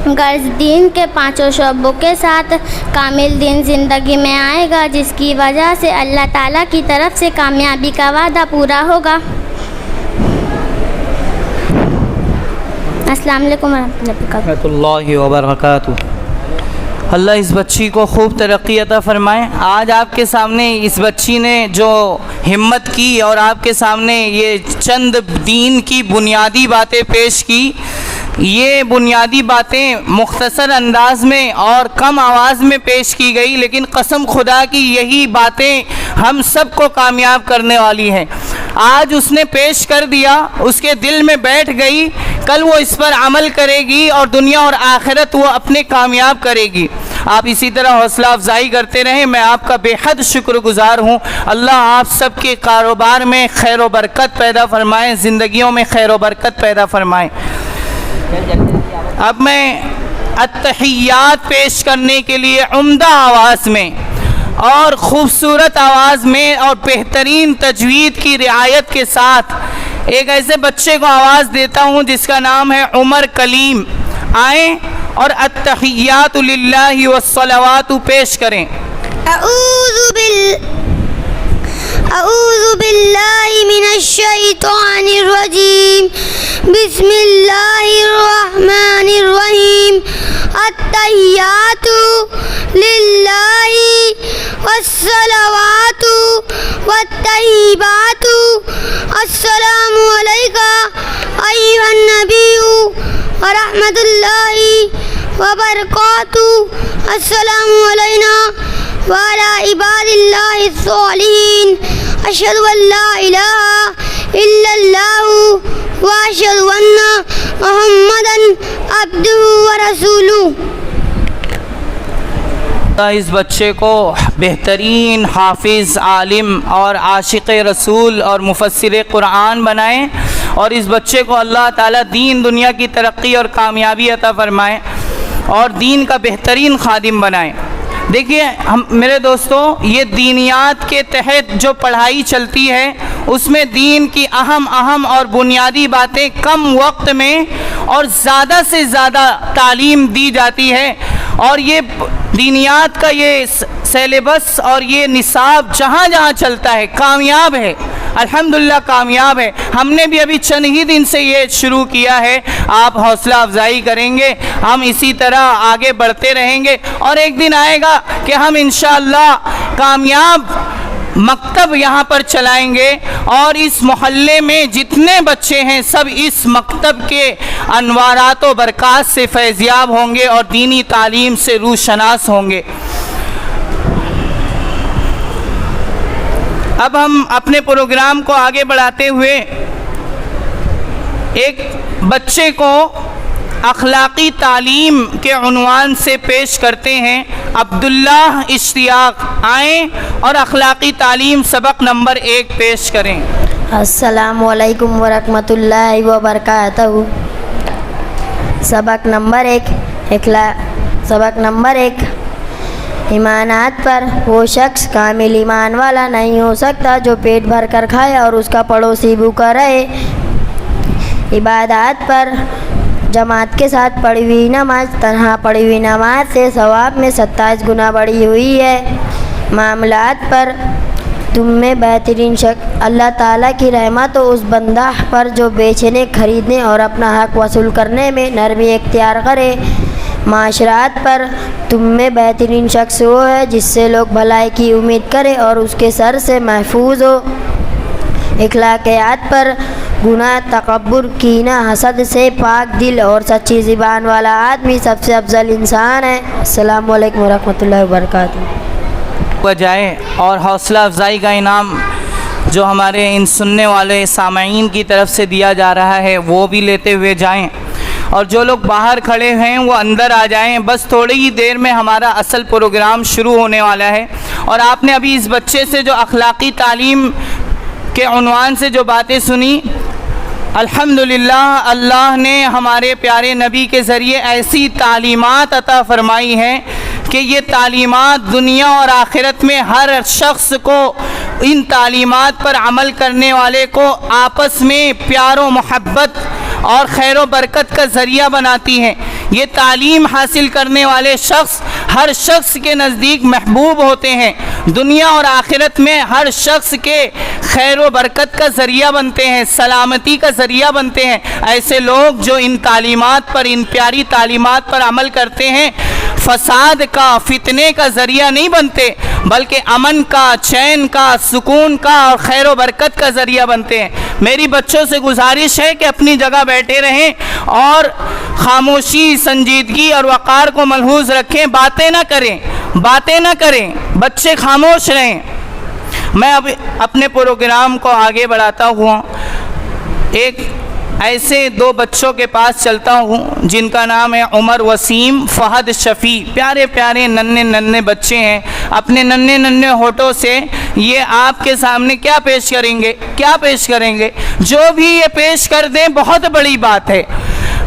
غرض دین کے پانچوں شعبوں کے ساتھ کامل دین زندگی میں آئے گا، جس کی وجہ سے اللہ تعالیٰ کی طرف سے کامیابی کا وعدہ پورا ہوگا۔ السلام علیکم ورحمۃ اللہ وبرکاتہ۔ اللہ اس بچی کو خوب ترقی عطا فرمائے۔ آج آپ کے سامنے اس بچی نے جو ہمت کی اور آپ کے سامنے یہ چند دین کی بنیادی باتیں پیش کی، یہ بنیادی باتیں مختصر انداز میں اور کم آواز میں پیش کی گئی، لیکن قسم خدا کی یہی باتیں ہم سب کو کامیاب کرنے والی ہیں۔ آج اس نے پیش کر دیا، اس کے دل میں بیٹھ گئی، کل وہ اس پر عمل کرے گی اور دنیا اور آخرت وہ اپنے کامیاب کرے گی۔ آپ اسی طرح حوصلہ افزائی کرتے رہیں، میں آپ کا بے حد شکر گزار ہوں۔ اللہ آپ سب کے کاروبار میں خیر و برکت پیدا فرمائے، زندگیوں میں خیر و برکت پیدا فرمائے۔ اب میں التحیات پیش کرنے کے لیے عمدہ آواز میں اور خوبصورت آواز میں اور بہترین تجوید کی رعایت کے ساتھ ایک ایسے بچے کو آواز دیتا ہوں جس کا نام ہے عمر کلیم۔ آئیں اور التحیات للہ والصلوات پیش کریں۔ اعوذ باللہ من الشیطان الرجیم، بسم اللہ الرحمن الرحیم۔ التحیات للہ والصلوات والطیبات، السلام علیکہ ایھا النبی ورحمۃ اللہ وبرکاتہ، السلام علینا وعلی عباد اللہ الصالحین، اشہد ان لا الہ الا اللہ واشہد ان محمدا عبدہ ورسولہ۔ اس بچے کو بہترین حافظ، عالم اور عاشق رسول اور مفسر قرآن بنائیں اور اس بچے کو اللہ تعالیٰ دین دنیا کی ترقی اور کامیابی عطا فرمائیں اور دین کا بہترین خادم بنائیں۔ دیکھیے میرے دوستوں، یہ دینیات کے تحت جو پڑھائی چلتی ہے اس میں دین کی اہم اور بنیادی باتیں کم وقت میں اور زیادہ سے زیادہ تعلیم دی جاتی ہے، اور یہ دینیات کا یہ سیلیبس اور یہ نصاب جہاں جہاں چلتا ہے کامیاب ہے، الحمدللہ کامیاب ہے۔ ہم نے بھی ابھی چند ہی دن سے یہ شروع کیا ہے، آپ حوصلہ افزائی کریں گے، ہم اسی طرح آگے بڑھتے رہیں گے، اور ایک دن آئے گا کہ ہم انشاءاللہ کامیاب مکتب یہاں پر چلائیں گے، اور اس محلے میں جتنے بچے ہیں سب اس مکتب کے انوارات و برکات سے فیضیاب ہوں گے اور دینی تعلیم سے روشناس ہوں گے۔ اب ہم اپنے پروگرام کو آگے بڑھاتے ہوئے ایک بچے کو اخلاقی تعلیم کے عنوان سے پیش کرتے ہیں۔ عبداللہ اشتیاق آئیں اور اخلاقی تعلیم سبق نمبر 1 پیش کریں۔ السلام علیکم ورحمۃ اللہ وبرکاتہ۔ سبق نمبر 1 ایمانات پر وہ شخص کامل ایمان والا نہیں ہو سکتا جو پیٹ بھر کر کھائے اور اس کا پڑوسی بھوکا رہے۔ عبادات پر جماعت کے ساتھ پڑھی ہوئی نماز تنہا پڑھی ہوئی نماز سے ثواب میں 27 گنا بڑھی ہوئی ہے۔ معاملات پر تم میں بہترین شخص اللہ تعالیٰ کی رحمت ہو اس بندہ پر جو بیچنے، خریدنے اور اپنا حق وصول کرنے میں نرمی اختیار کرے۔ معاشرات پر تم میں بہترین شخص وہ ہے جس سے لوگ بھلائی کی امید کرے اور اس کے سر سے محفوظ ہو۔ اخلاقیات پر گناہ، تکبر، کینہ، حسد سے پاک دل اور سچی زبان والا آدمی سب سے افضل انسان ہے۔ السلام علیکم ورحمۃ اللہ وبرکاتہ۔ جائے اور حوصلہ افزائی کا انعام جو ہمارے ان سننے والے سامعین کی طرف سے دیا جا رہا ہے وہ بھی لیتے ہوئے جائیں، اور جو لوگ باہر کھڑے ہیں وہ اندر آ جائیں۔ بس تھوڑی ہی دیر میں ہمارا اصل پروگرام شروع ہونے والا ہے، اور آپ نے ابھی اس بچے سے جو اخلاقی تعلیم کے عنوان سے جو باتیں سنی، الحمدللہ اللہ نے ہمارے پیارے نبی کے ذریعے ایسی تعلیمات عطا فرمائی ہیں کہ یہ تعلیمات دنیا اور آخرت میں ہر شخص کو ان تعلیمات پر عمل کرنے والے کو آپس میں پیار و محبت اور خیر و برکت کا ذریعہ بناتی ہیں۔ یہ تعلیم حاصل کرنے والے شخص ہر شخص کے نزدیک محبوب ہوتے ہیں، دنیا اور آخرت میں ہر شخص کے خیر و برکت کا ذریعہ بنتے ہیں، سلامتی کا ذریعہ بنتے ہیں۔ ایسے لوگ جو ان تعلیمات پر، ان پیاری تعلیمات پر عمل کرتے ہیں، فساد کا، فتنے کا ذریعہ نہیں بنتے، بلکہ امن کا، چین کا، سکون کا اور خیر و برکت کا ذریعہ بنتے ہیں۔ میری بچوں سے گزارش ہے کہ اپنی جگہ بیٹھے رہیں اور خاموشی، سنجیدگی اور وقار کو ملحوظ رکھیں، باتیں نہ کریں، بچے خاموش رہیں۔ میں اب اپنے پروگرام کو آگے بڑھاتا ہوا ایک ایسے 2 بچوں کے پاس چلتا ہوں جن کا نام ہے عمر وسیم، فہد شفیع۔ پیارے پیارے ننھے بچے ہیں، اپنے ننھے ہونٹوں سے یہ آپ کے سامنے کیا پیش کریں گے؟ جو بھی یہ پیش کر دیں بہت بڑی بات ہے۔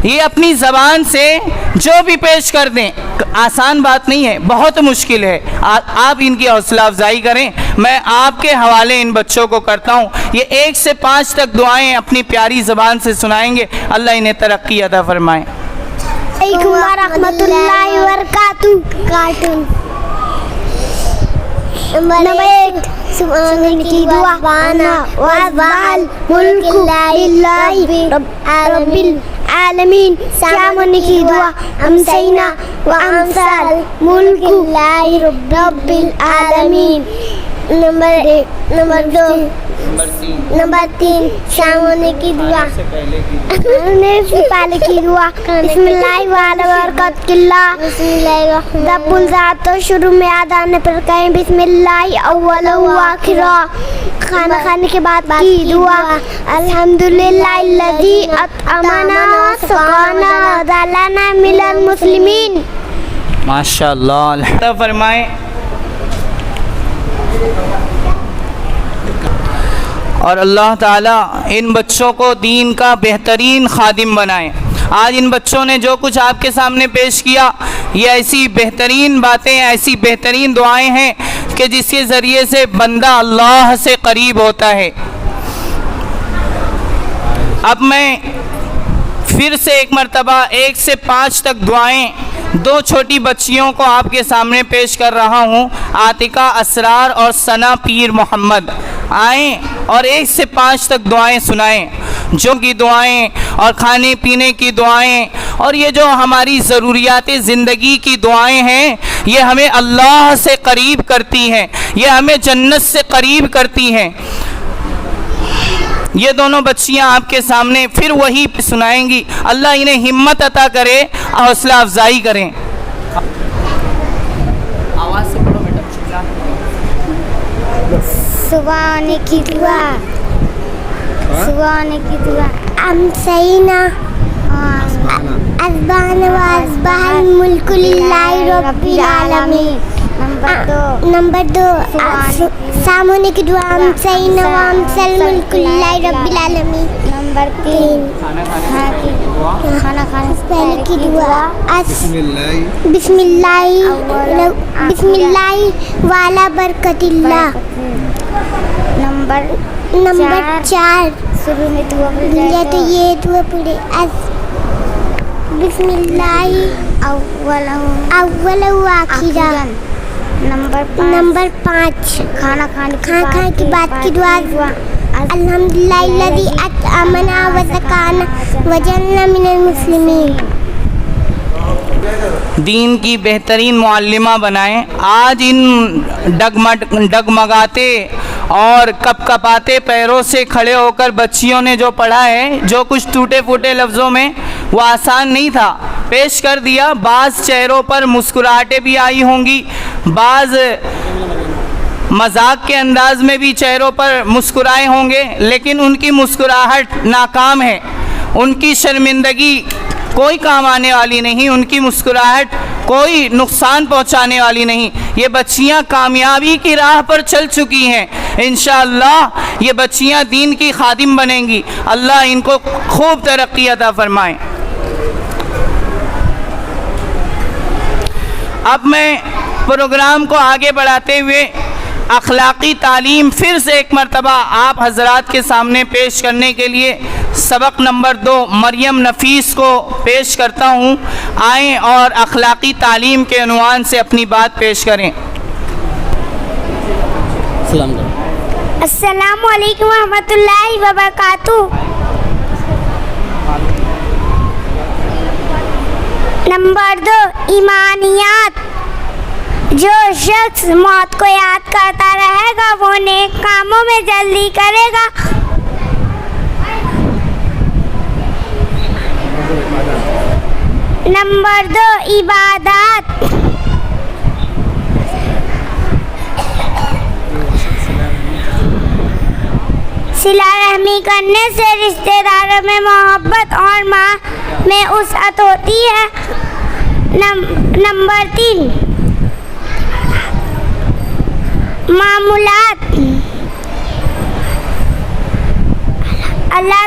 یہ اپنی زبان سے جو بھی پیش کر دیں آسان بات نہیں ہے، بہت مشکل ہے۔ آپ ان کی حوصلہ افزائی کریں۔ میں آپ کے حوالے ان بچوں کو کرتا ہوں، یہ 1 سے 5 تک دعائیں اپنی پیاری زبان سے سنائیں گے، اللہ انہیں ترقی عطا فرمائے۔ علیکم ورحمۃ اللہ وبرکاتہ۔ نمبر 1 سبحان کی دعا، وانا وازال ملک للہ رب العالمین۔ شام کی دعا، امسینا وامسال ملک للہ رب العالمین۔ نمبر 2 نمبر 3 شام ہونے کی دعا، پہلے کی دعا، بسم اللہ وعلی برکت اللہ۔ رب الذات تو شروع میں آدھانے پر کہیں بسم اللہ اول و آخر، کھانا کھانے کے بعد کی دعا، الحمدللہ الذی اطعمنا سقانا وجعلنا من المسلمین۔ ماشاءاللہ، اللہ فرمائے۔ اور اللہ تعالیٰ ان بچوں کو دین کا بہترین خادم بنائے۔ آج ان بچوں نے جو کچھ آپ کے سامنے پیش کیا یہ ایسی بہترین باتیں، ایسی بہترین دعائیں ہیں کہ جس کے ذریعے سے بندہ اللہ سے قریب ہوتا ہے۔ اب میں پھر سے ایک مرتبہ 1 سے 5 تک دعائیں 2 چھوٹی بچیوں کو آپ کے سامنے پیش کر رہا ہوں، عاتقہ اسرار اور ثنا پیر محمد۔ آئیں اور 1 سے 5 تک دعائیں سنائیں، جو کی دعائیں اور کھانے پینے کی دعائیں اور یہ جو ہماری ضروریات زندگی کی دعائیں ہیں، یہ ہمیں اللہ سے قریب کرتی ہیں، یہ ہمیں جنت سے قریب کرتی ہیں۔ یہ دونوں بچیاں آپ کے سامنے پھر وہی سنائیں گی، اللہ انہیں ہمت عطا کرے، حوصلہ افزائی کریں۔ آواز سے پڑھو بیٹا۔ صبح آنے کی دعا، صبح آنے کی دعا، امسینا اذبان و اذبح الملک للہ رب العالمین۔ نمبر 2 شام ہونے کی دعا، امسینا و امسی الملک للہ رب العالمین۔ نمبر 3 کھانا کھانے سے پہلے کی دعا، بسم اللہ والا برکت اللہ۔ نمبر 4 شروع میں دعا پڑھے تو یہ دعا پڑھے، بسم اللہ اول و آخرا۔ نمبر 5 کھانا کھانے کے بعد کی دعا، الحمدللہ الذی اطعمنا و سقانا وجعلنا من المسلمین۔ دین کی بہترین معلمہ بنائیں۔ آج ان ڈگمگاتے اور کپ کپاتے پیروں سے کھڑے ہو کر بچیوں نے جو پڑھا ہے، جو کچھ ٹوٹے پھوٹے لفظوں میں، وہ آسان نہیں تھا، پیش کر دیا۔ بعض چہروں پر مسکراہٹیں بھی آئی ہوں گی، بعض مذاق کے انداز میں بھی چہروں پر مسکرائے ہوں گے، لیکن ان کی مسکراہٹ ناکام ہے، ان کی شرمندگی کوئی کام آنے والی نہیں، ان کی مسکراہٹ کوئی نقصان پہنچانے والی نہیں۔ یہ بچیاں کامیابی کی راہ پر چل چکی ہیں، انشاءاللہ یہ بچیاں دین کی خادم بنیں گی، اللہ ان کو خوب ترقی عطا فرمائیں۔ اب میں پروگرام کو آگے بڑھاتے ہوئے اخلاقی تعلیم پھر سے ایک مرتبہ آپ حضرات کے سامنے پیش کرنے کے لیے سبق نمبر 2 مریم نفیس کو پیش کرتا ہوں۔ آئیں اور اخلاقی تعلیم کے عنوان سے اپنی بات پیش کریں۔ السلام علیکم ورحمۃ اللہ وبرکاتہ۔ نمبر 2 ایمانیات۔ جو شخص موت کو یاد کرتا رہے گا وہ نیک کاموں میں جلدی کرے گا۔ نمبر 2 عبادات۔ صلہ رحمی کرنے سے رشتہ داروں میں محبت اور ماں میں وسعت ہوتی ہے۔ نمبر 3 معمولات۔ اللہ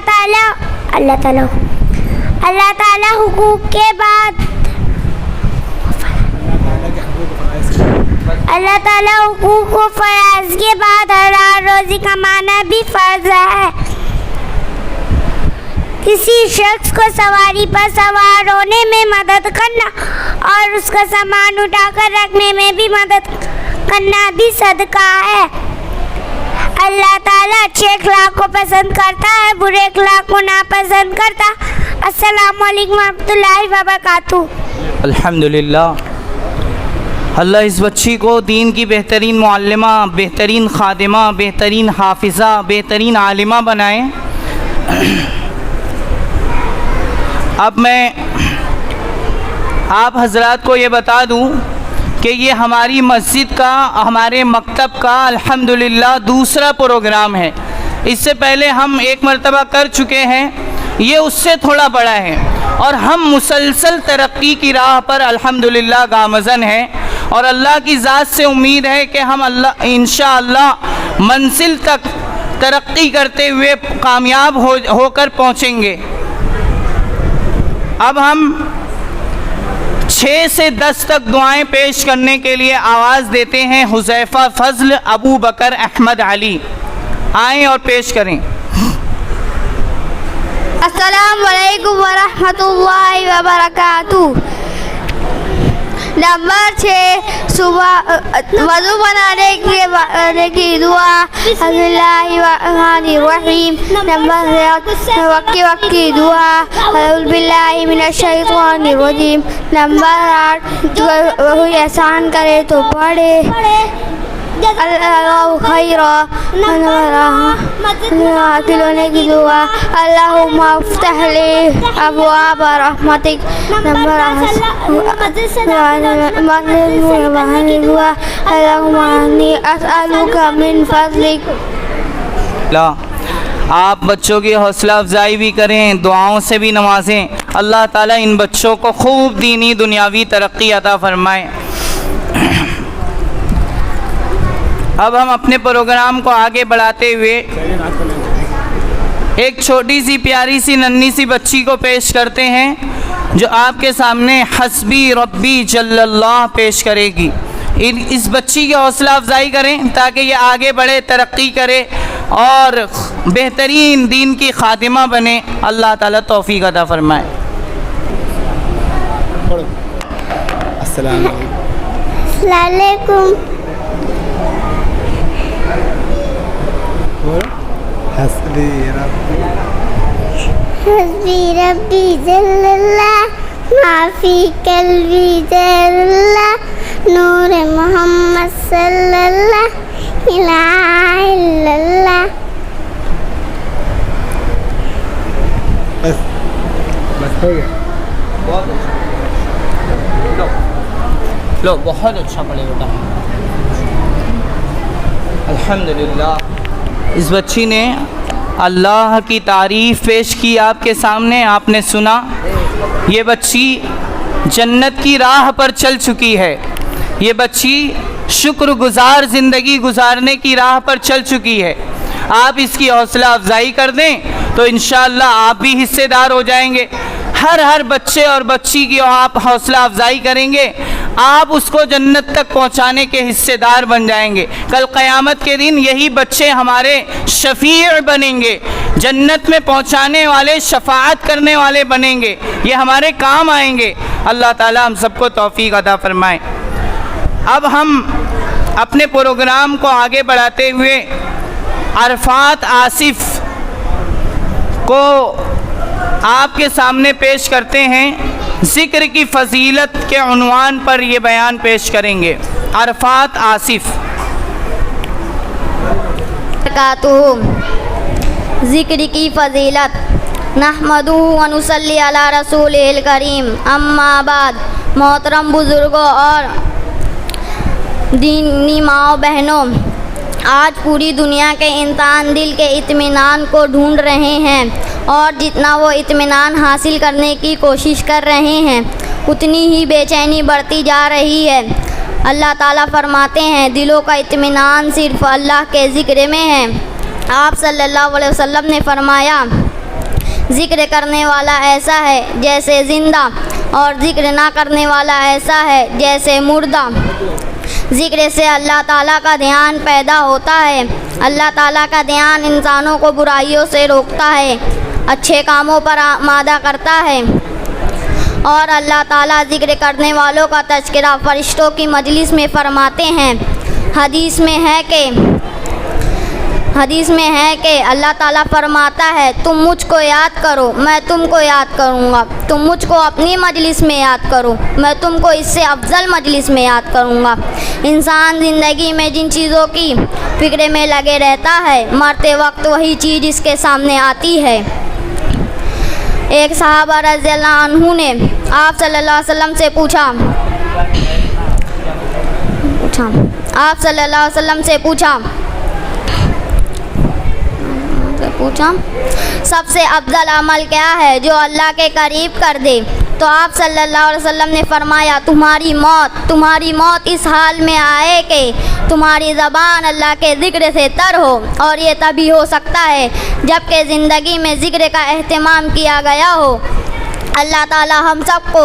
تعالیٰ حقوق کے بعد اللہ تعالیٰ حقوق و فرائض کے بعد حلال روزی کمانا بھی فرض ہے۔ کسی شخص کو سواری پر سوار ہونے میں مدد کرنا اور اس کا سامان اٹھا کر رکھنے میں بھی مدد کرنا بھی صدقہ ہے۔ اللہ تعالیٰ اچھے اخلاق کو پسند کرتا ہے، برے اخلاق کو ناپسند کرتا۔ السلام علیکم ورحمۃ اللہ وبرکاتہ۔ الحمدللہ، اللہ اس بچی کو دین کی بہترین معلمہ، بہترین خادمہ، بہترین حافظہ، بہترین عالمہ بنائیں۔ اب میں آپ حضرات کو یہ بتا دوں کہ یہ ہماری مسجد کا، ہمارے مکتب کا الحمدللہ دوسرا پروگرام ہے۔ اس سے پہلے ہم ایک مرتبہ کر چکے ہیں، یہ اس سے تھوڑا بڑا ہے، اور ہم مسلسل ترقی کی راہ پر الحمدللہ گامزن ہیں، اور اللہ کی ذات سے امید ہے کہ ہم انشاءاللہ منزل تک ترقی کرتے ہوئے کامیاب ہو کر پہنچیں گے۔ اب ہم 6 سے 10 تک دعائیں پیش کرنے کے لیے آواز دیتے ہیں حذیفہ فضل ابو بکر احمد علی. آئیں اور پیش کریں. السلام علیکم ورحمۃ اللہ وبرکاتہ. نمبر 6 صبح وضو بنانے کی دعا بسم اللہ الرحمن الرحیم. نمبر 7 وقت کی دعا اعوذ باللہ من الشیطان الرجیم. نمبر 8 وہی احسان کرے تو پڑھے اللہ خیرہ. دلونے کی دعا اللہم افتح لی ابواب رحمتک. نمبر 9 اللہم انی اسألک من فضلک. آپ بچوں کی حوصلہ افزائی بھی کریں، دعاؤں سے بھی نوازیں. اللہ تعالیٰ ان بچوں کو خوب دینی دنیاوی ترقی عطا فرمائے. اب ہم اپنے پروگرام کو آگے بڑھاتے ہوئے ایک چھوٹی سی پیاری سی ننھی سی بچی کو پیش کرتے ہیں جو آپ کے سامنے حسبی ربی جل اللہ پیش کرے گی. اس بچی کی حوصلہ افزائی کریں تاکہ یہ آگے بڑھے، ترقی کرے اور بہترین دین کی خادمہ بنے. اللہ تعالیٰ توفیق عطا فرمائے. السلام علیکم. حسبی ربی جل اللہ ما فی قلبی جل اللہ نور محمد صلی اللہ الہ الا اللہ. بس ہو گیا. لو بہت اچھا پڑھے بیٹا. الحمدللہ. اس بچی نے اللہ کی تعریف پیش کی آپ کے سامنے، آپ نے سنا. یہ بچی جنت کی راہ پر چل چکی ہے. یہ بچی شکر گزار زندگی گزارنے کی راہ پر چل چکی ہے. آپ اس کی حوصلہ افزائی کر دیں تو انشاءاللہ آپ بھی حصے دار ہو جائیں گے. ہر بچے اور بچی کی آپ حوصلہ افزائی کریں گے، آپ اس کو جنت تک پہنچانے کے حصے دار بن جائیں گے. کل قیامت کے دن یہی بچے ہمارے شفیع بنیں گے، جنت میں پہنچانے والے، شفاعت کرنے والے بنیں گے. یہ ہمارے کام آئیں گے. اللہ تعالیٰ ہم سب کو توفیق عطا فرمائے. اب ہم اپنے پروگرام کو آگے بڑھاتے ہوئے عرفات آصف کو آپ کے سامنے پیش کرتے ہیں. ذکر کی فضیلت کے عنوان پر یہ بیان پیش کریں گے. عرفات آصف. ذکر کی فضیلت نحمدہ و نصلی علی رسول الکریم. اما بعد، محترم بزرگوں اور دینی ماؤں بہنوں، آج پوری دنیا کے انسان دل کے اطمینان کو ڈھونڈ رہے ہیں، اور جتنا وہ اطمینان حاصل کرنے کی کوشش کر رہے ہیں اتنی ہی بے چینی بڑھتی جا رہی ہے. اللہ تعالیٰ فرماتے ہیں دلوں کا اطمینان صرف اللہ کے ذکر میں ہے. آپ صلی اللہ علیہ وسلم نے فرمایا ذکر کرنے والا ایسا ہے جیسے زندہ، اور ذکر نہ کرنے والا ایسا ہے جیسے مردہ. ذکر سے اللہ تعالیٰ کا دھیان پیدا ہوتا ہے. اللہ تعالیٰ کا دھیان انسانوں کو برائیوں سے روکتا ہے، اچھے کاموں پر آمادہ کرتا ہے، اور اللہ تعالیٰ ذکر کرنے والوں کا تذکرہ فرشتوں کی مجلس میں فرماتے ہیں. حدیث میں ہے کہ اللہ تعالیٰ فرماتا ہے تم مجھ کو یاد کرو میں تم کو یاد کروں گا. تم مجھ کو اپنی مجلس میں یاد کرو میں تم کو اس سے افضل مجلس میں یاد کروں گا. انسان زندگی میں جن چیزوں کی فکر میں لگے رہتا ہے، مرتے وقت وہی چیز اس کے سامنے آتی ہے. ایک صحابہ رضی اللہ عنہ نے آپ صلی اللہ علیہ وسلم سے پوچھا سب سے افضل عمل کیا ہے جو اللہ کے قریب کر دے؟ تو آپ صلی اللہ علیہ وسلم نے فرمایا تمہاری موت اس حال میں آئے کہ تمہاری زبان اللہ کے ذکر سے تر ہو، اور یہ تبھی ہو سکتا ہے جب کہ زندگی میں ذکر کا اہتمام کیا گیا ہو. اللہ تعالی ہم سب کو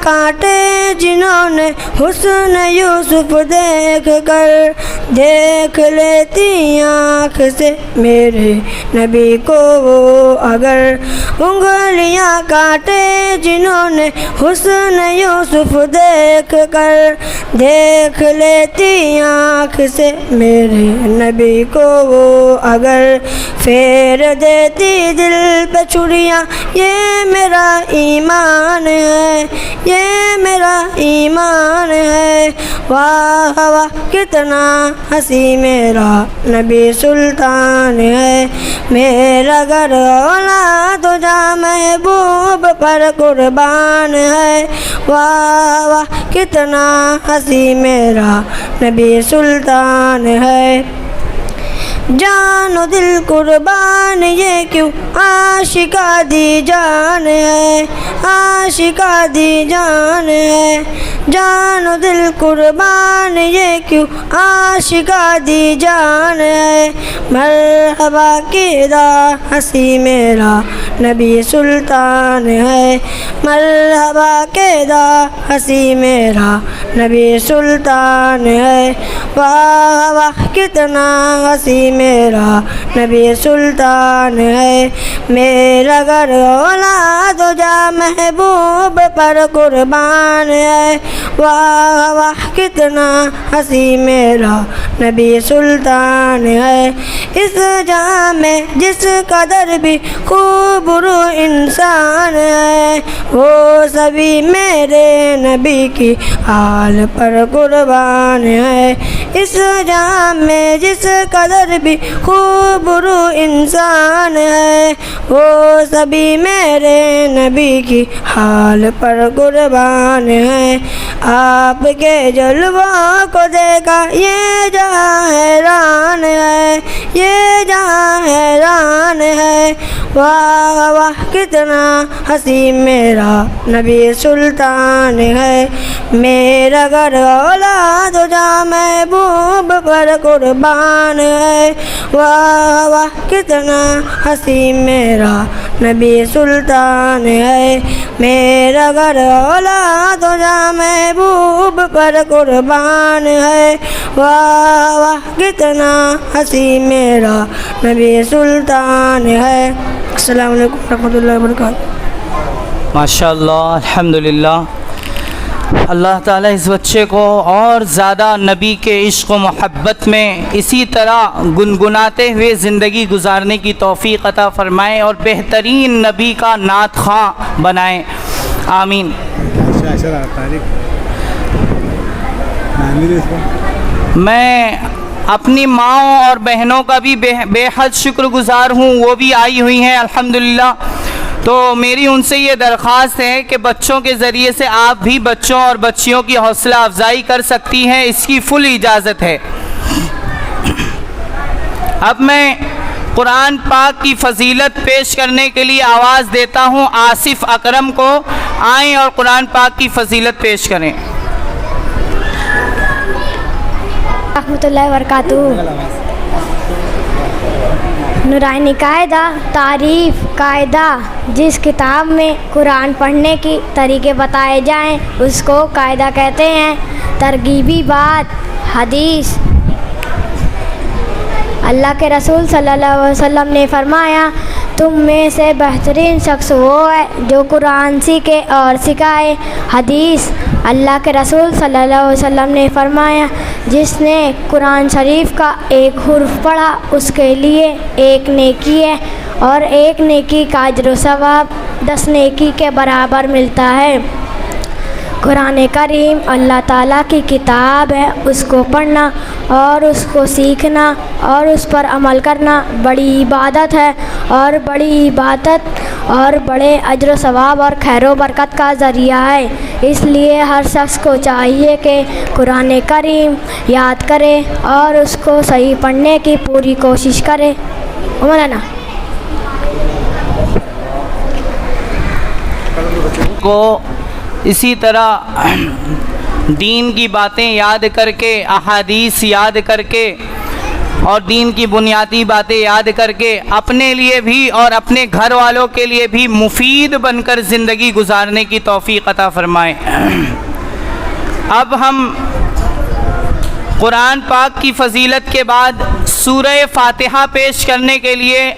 کانٹے جنہوں نے حسن یوسف دیکھ کر دیکھ لیتی آنکھ سے میرے نبی کو وہ اگر انگلیاں کانٹے جنہوں نے حسن یوسف دیکھ کر دیکھ لیتی آنکھ سے میرے نبی کو وہ اگر پھیر دیتی دل پہ چھریاں یہ میرا ایمان ہے یہ میرا ایمان ہے واہ واہ کتنا ہنسی میرا نبی سلطان ہے میرا گھر اولاد جا محبوب پر قربان ہے واہ واہ کتنا ہنسی میرا نبی سلطان ہے جان و دل قربان یہ کیوں عاشقہ دی جان ہے عاشقہ دی جان ہے جان و دل قربان یہ کیوں عاشقہ دی جان ہے مرحبا کیدا ہنسی میرا نبی سلطان ہے مرحبا کیدا ہنسی میرا نبی سلطان ہے واہ واہ کتنا ہنسی میرا نبی سلطان ہے میرا گھر اولاد جا محبوب پر قربان ہے واہ واہ کتنا ہنسی میرا نبی سلطان ہے اس جہاں میں جس قدر بھی خوب رو انسان ہے وہ سبھی میرے نبی کی حال پر قربان ہے اس جہاں میں جس قدر بھی خوب رو انسان ہے وہ سبھی میرے نبی کی حال پر قربان ہے آپ کے جلووں کو دیکھا یہ جہاں حیران ہے یہ جہاں حیران ہے واہ واہ کتنا ہنسی میرا نبی سلطان ہے میرا گھر اولاد جا محبوب پر قربان ہے واہ واہ کتنا ہنسی میرا نبی سلطان ہے میرا گھر اولاد جا محبوب پر قربان ہے واہ واہ کتنا ہنسی میرا نبی سلطان ہے السلام علیکم ورحمۃ اللہ وبرکاتہ ماشاء اللہ الحمدللہ اللہ تعالیٰ اس بچے کو اور زیادہ نبی کے عشق و محبت میں اسی طرح گنگناتے ہوئے زندگی گزارنے کی توفیق عطا فرمائے اور بہترین نبی کا نعت خواں بنائیں آمین میں اپنی ماؤں اور بہنوں کا بھی بے حد شکر گزار ہوں وہ بھی آئی ہوئی ہیں الحمدللہ تو میری ان سے یہ درخواست ہے کہ بچوں کے ذریعے سے آپ بھی بچوں اور بچیوں کی حوصلہ افزائی کر سکتی ہیں اس کی فل اجازت ہے اب میں قرآن پاک کی فضیلت پیش کرنے کے لیے آواز دیتا ہوں آصف اکرم کو آئیں اور قرآن پاک کی فضیلت پیش کریں رحمۃ اللہ وبرکاتہ نورانی قاعدہ تعریف قاعدہ جس کتاب میں قرآن پڑھنے کی طریقے بتائے جائیں اس کو قاعدہ کہتے ہیں ترغیبی بات حدیث اللہ کے رسول صلی اللہ علیہ وسلم نے فرمایا تم میں سے بہترین شخص وہ ہے جو قرآن سیکھے اور سکھائے حدیث اللہ کے رسول صلی اللہ علیہ وسلم نے فرمایا جس نے قرآن شریف کا ایک حرف پڑھا اس کے لیے ایک نیکی ہے اور ایک نیکی کا اجر و ثواب 10 نیکی کے برابر ملتا ہے قرآن کریم اللہ تعالیٰ کی کتاب ہے اس کو پڑھنا اور اس کو سیکھنا اور اس پر عمل کرنا بڑی عبادت ہے اور بڑی عبادت اور بڑے اجر و ثواب اور خیر و برکت کا ذریعہ ہے اس لیے ہر شخص کو چاہیے کہ قرآن کریم یاد کرے اور اس کو صحیح پڑھنے کی پوری کوشش کرے مولانا کو اسی طرح دین کی باتیں یاد کر کے احادیث یاد کر کے اور دین کی بنیادی باتیں یاد کر کے اپنے لیے بھی اور اپنے گھر والوں کے لیے بھی مفید بن کر زندگی گزارنے کی توفیق عطا فرمائے۔ اب ہم قرآن پاک کی فضیلت کے بعد سورہ فاتحہ پیش کرنے کے لیے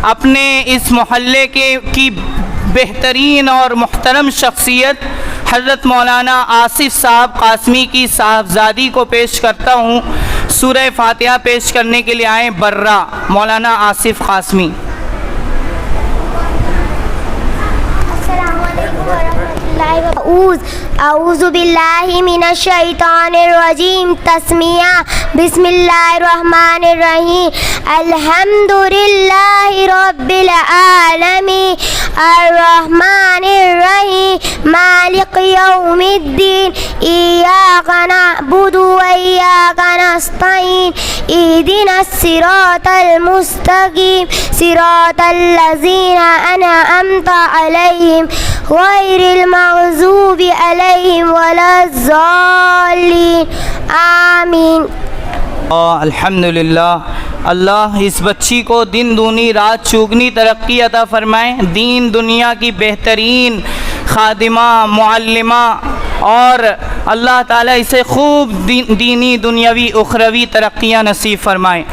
اپنے اس محلے کی بہترین اور محترم شخصیت حضرت مولانا آصف صاحب قاسمی کی صاحبزادی کو پیش کرتا ہوں۔ سورہ فاتحہ پیش کرنے کے لیے آئیں برہ مولانا آصف قاسمی۔ اعوذ باللہ من الشیطان الرجیم۔ تسمیہ بسم اللہ الرحمن الرحیم۔ الحمد للہ رب العالمین الرحمن الرحیم مالک یوم الدین ایاک نعبد و ایاک نستعین اہدنا الصراط المستقیم صراط الذین انعمت علیہم غیر المغضوب علیہم ولا الضالین آمین۔ الحمدللہ، اللہ اس بچی کو دن دونی رات چوگنی ترقی عطا فرمائے، دین دنیا کی بہترین خادمہ معلمہ، اور اللہ تعالیٰ اسے خوب دینی دنیاوی اخروی ترقیاں نصیب فرمائے۔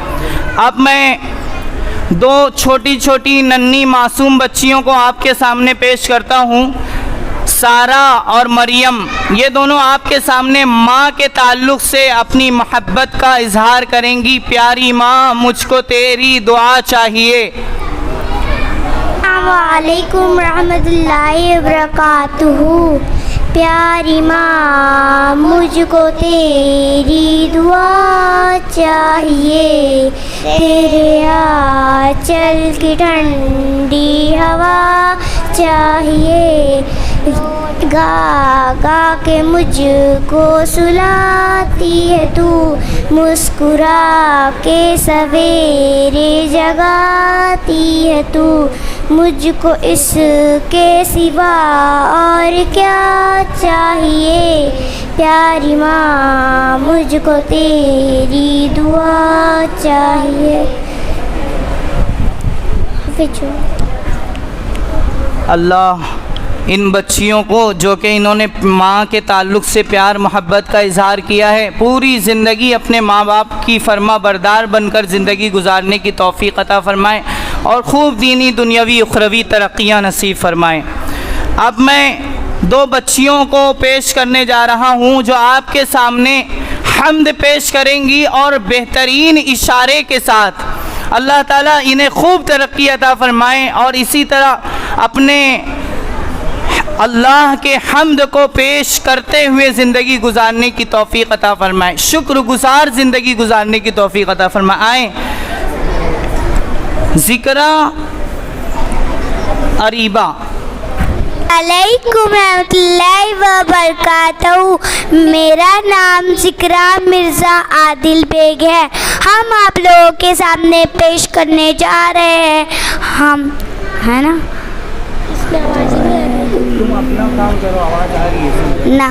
اب میں دو چھوٹی چھوٹی ننھی معصوم بچیوں کو آپ کے سامنے پیش کرتا ہوں۔ سارہ اور مریم، یہ دونوں آپ کے سامنے ماں کے تعلق سے اپنی محبت کا اظہار کریں گی۔ پیاری ماں، مجھ کو تیری دعا چاہیے۔ السلام علیکم ورحمۃ اللہ وبرکاتہ۔ پیاری ماں، مجھ کو تیری دعا چاہیے، تیرے آنچل کی ٹھنڈی ہوا چاہیے، گا گا کے مجھ کو سلاتی ہے تو، مسکرا کے سویرے جگاتی ہے تو، مجھ کو اس کے سوا اور کیا چاہیے، پیاری ماں مجھ کو تیری دعا چاہیے۔ اللہ ان بچیوں کو جو کہ انہوں نے ماں کے تعلق سے پیار محبت کا اظہار کیا ہے، پوری زندگی اپنے ماں باپ کی فرما بردار بن کر زندگی گزارنے کی توفیق عطا فرمائے اور خوب دینی دنیاوی اخروی ترقیاں نصیب فرمائے۔ اب میں دو بچیوں کو پیش کرنے جا رہا ہوں جو آپ کے سامنے حمد پیش کریں گی اور بہترین اشارے کے ساتھ۔ اللہ تعالیٰ انہیں خوب ترقی عطا فرمائے اور اسی طرح اپنے اللہ کے حمد کو پیش کرتے ہوئے زندگی گزارنے کی توفیق عطا فرمائے، شکر گزار زندگی گزارنے کی توفیق عطا فرمائے۔ آئیں ذکرہ اریبہ۔ علیکم رحمۃ اللہ وبرکاتہ۔ میرا نام ذکرہ مرزا عادل بیگ ہے۔ ہم آپ لوگوں کے سامنے پیش کرنے جا رہے ہیں، ہم ہے نا تم اپنا کام کرو، آواز آ رہی ہے نا،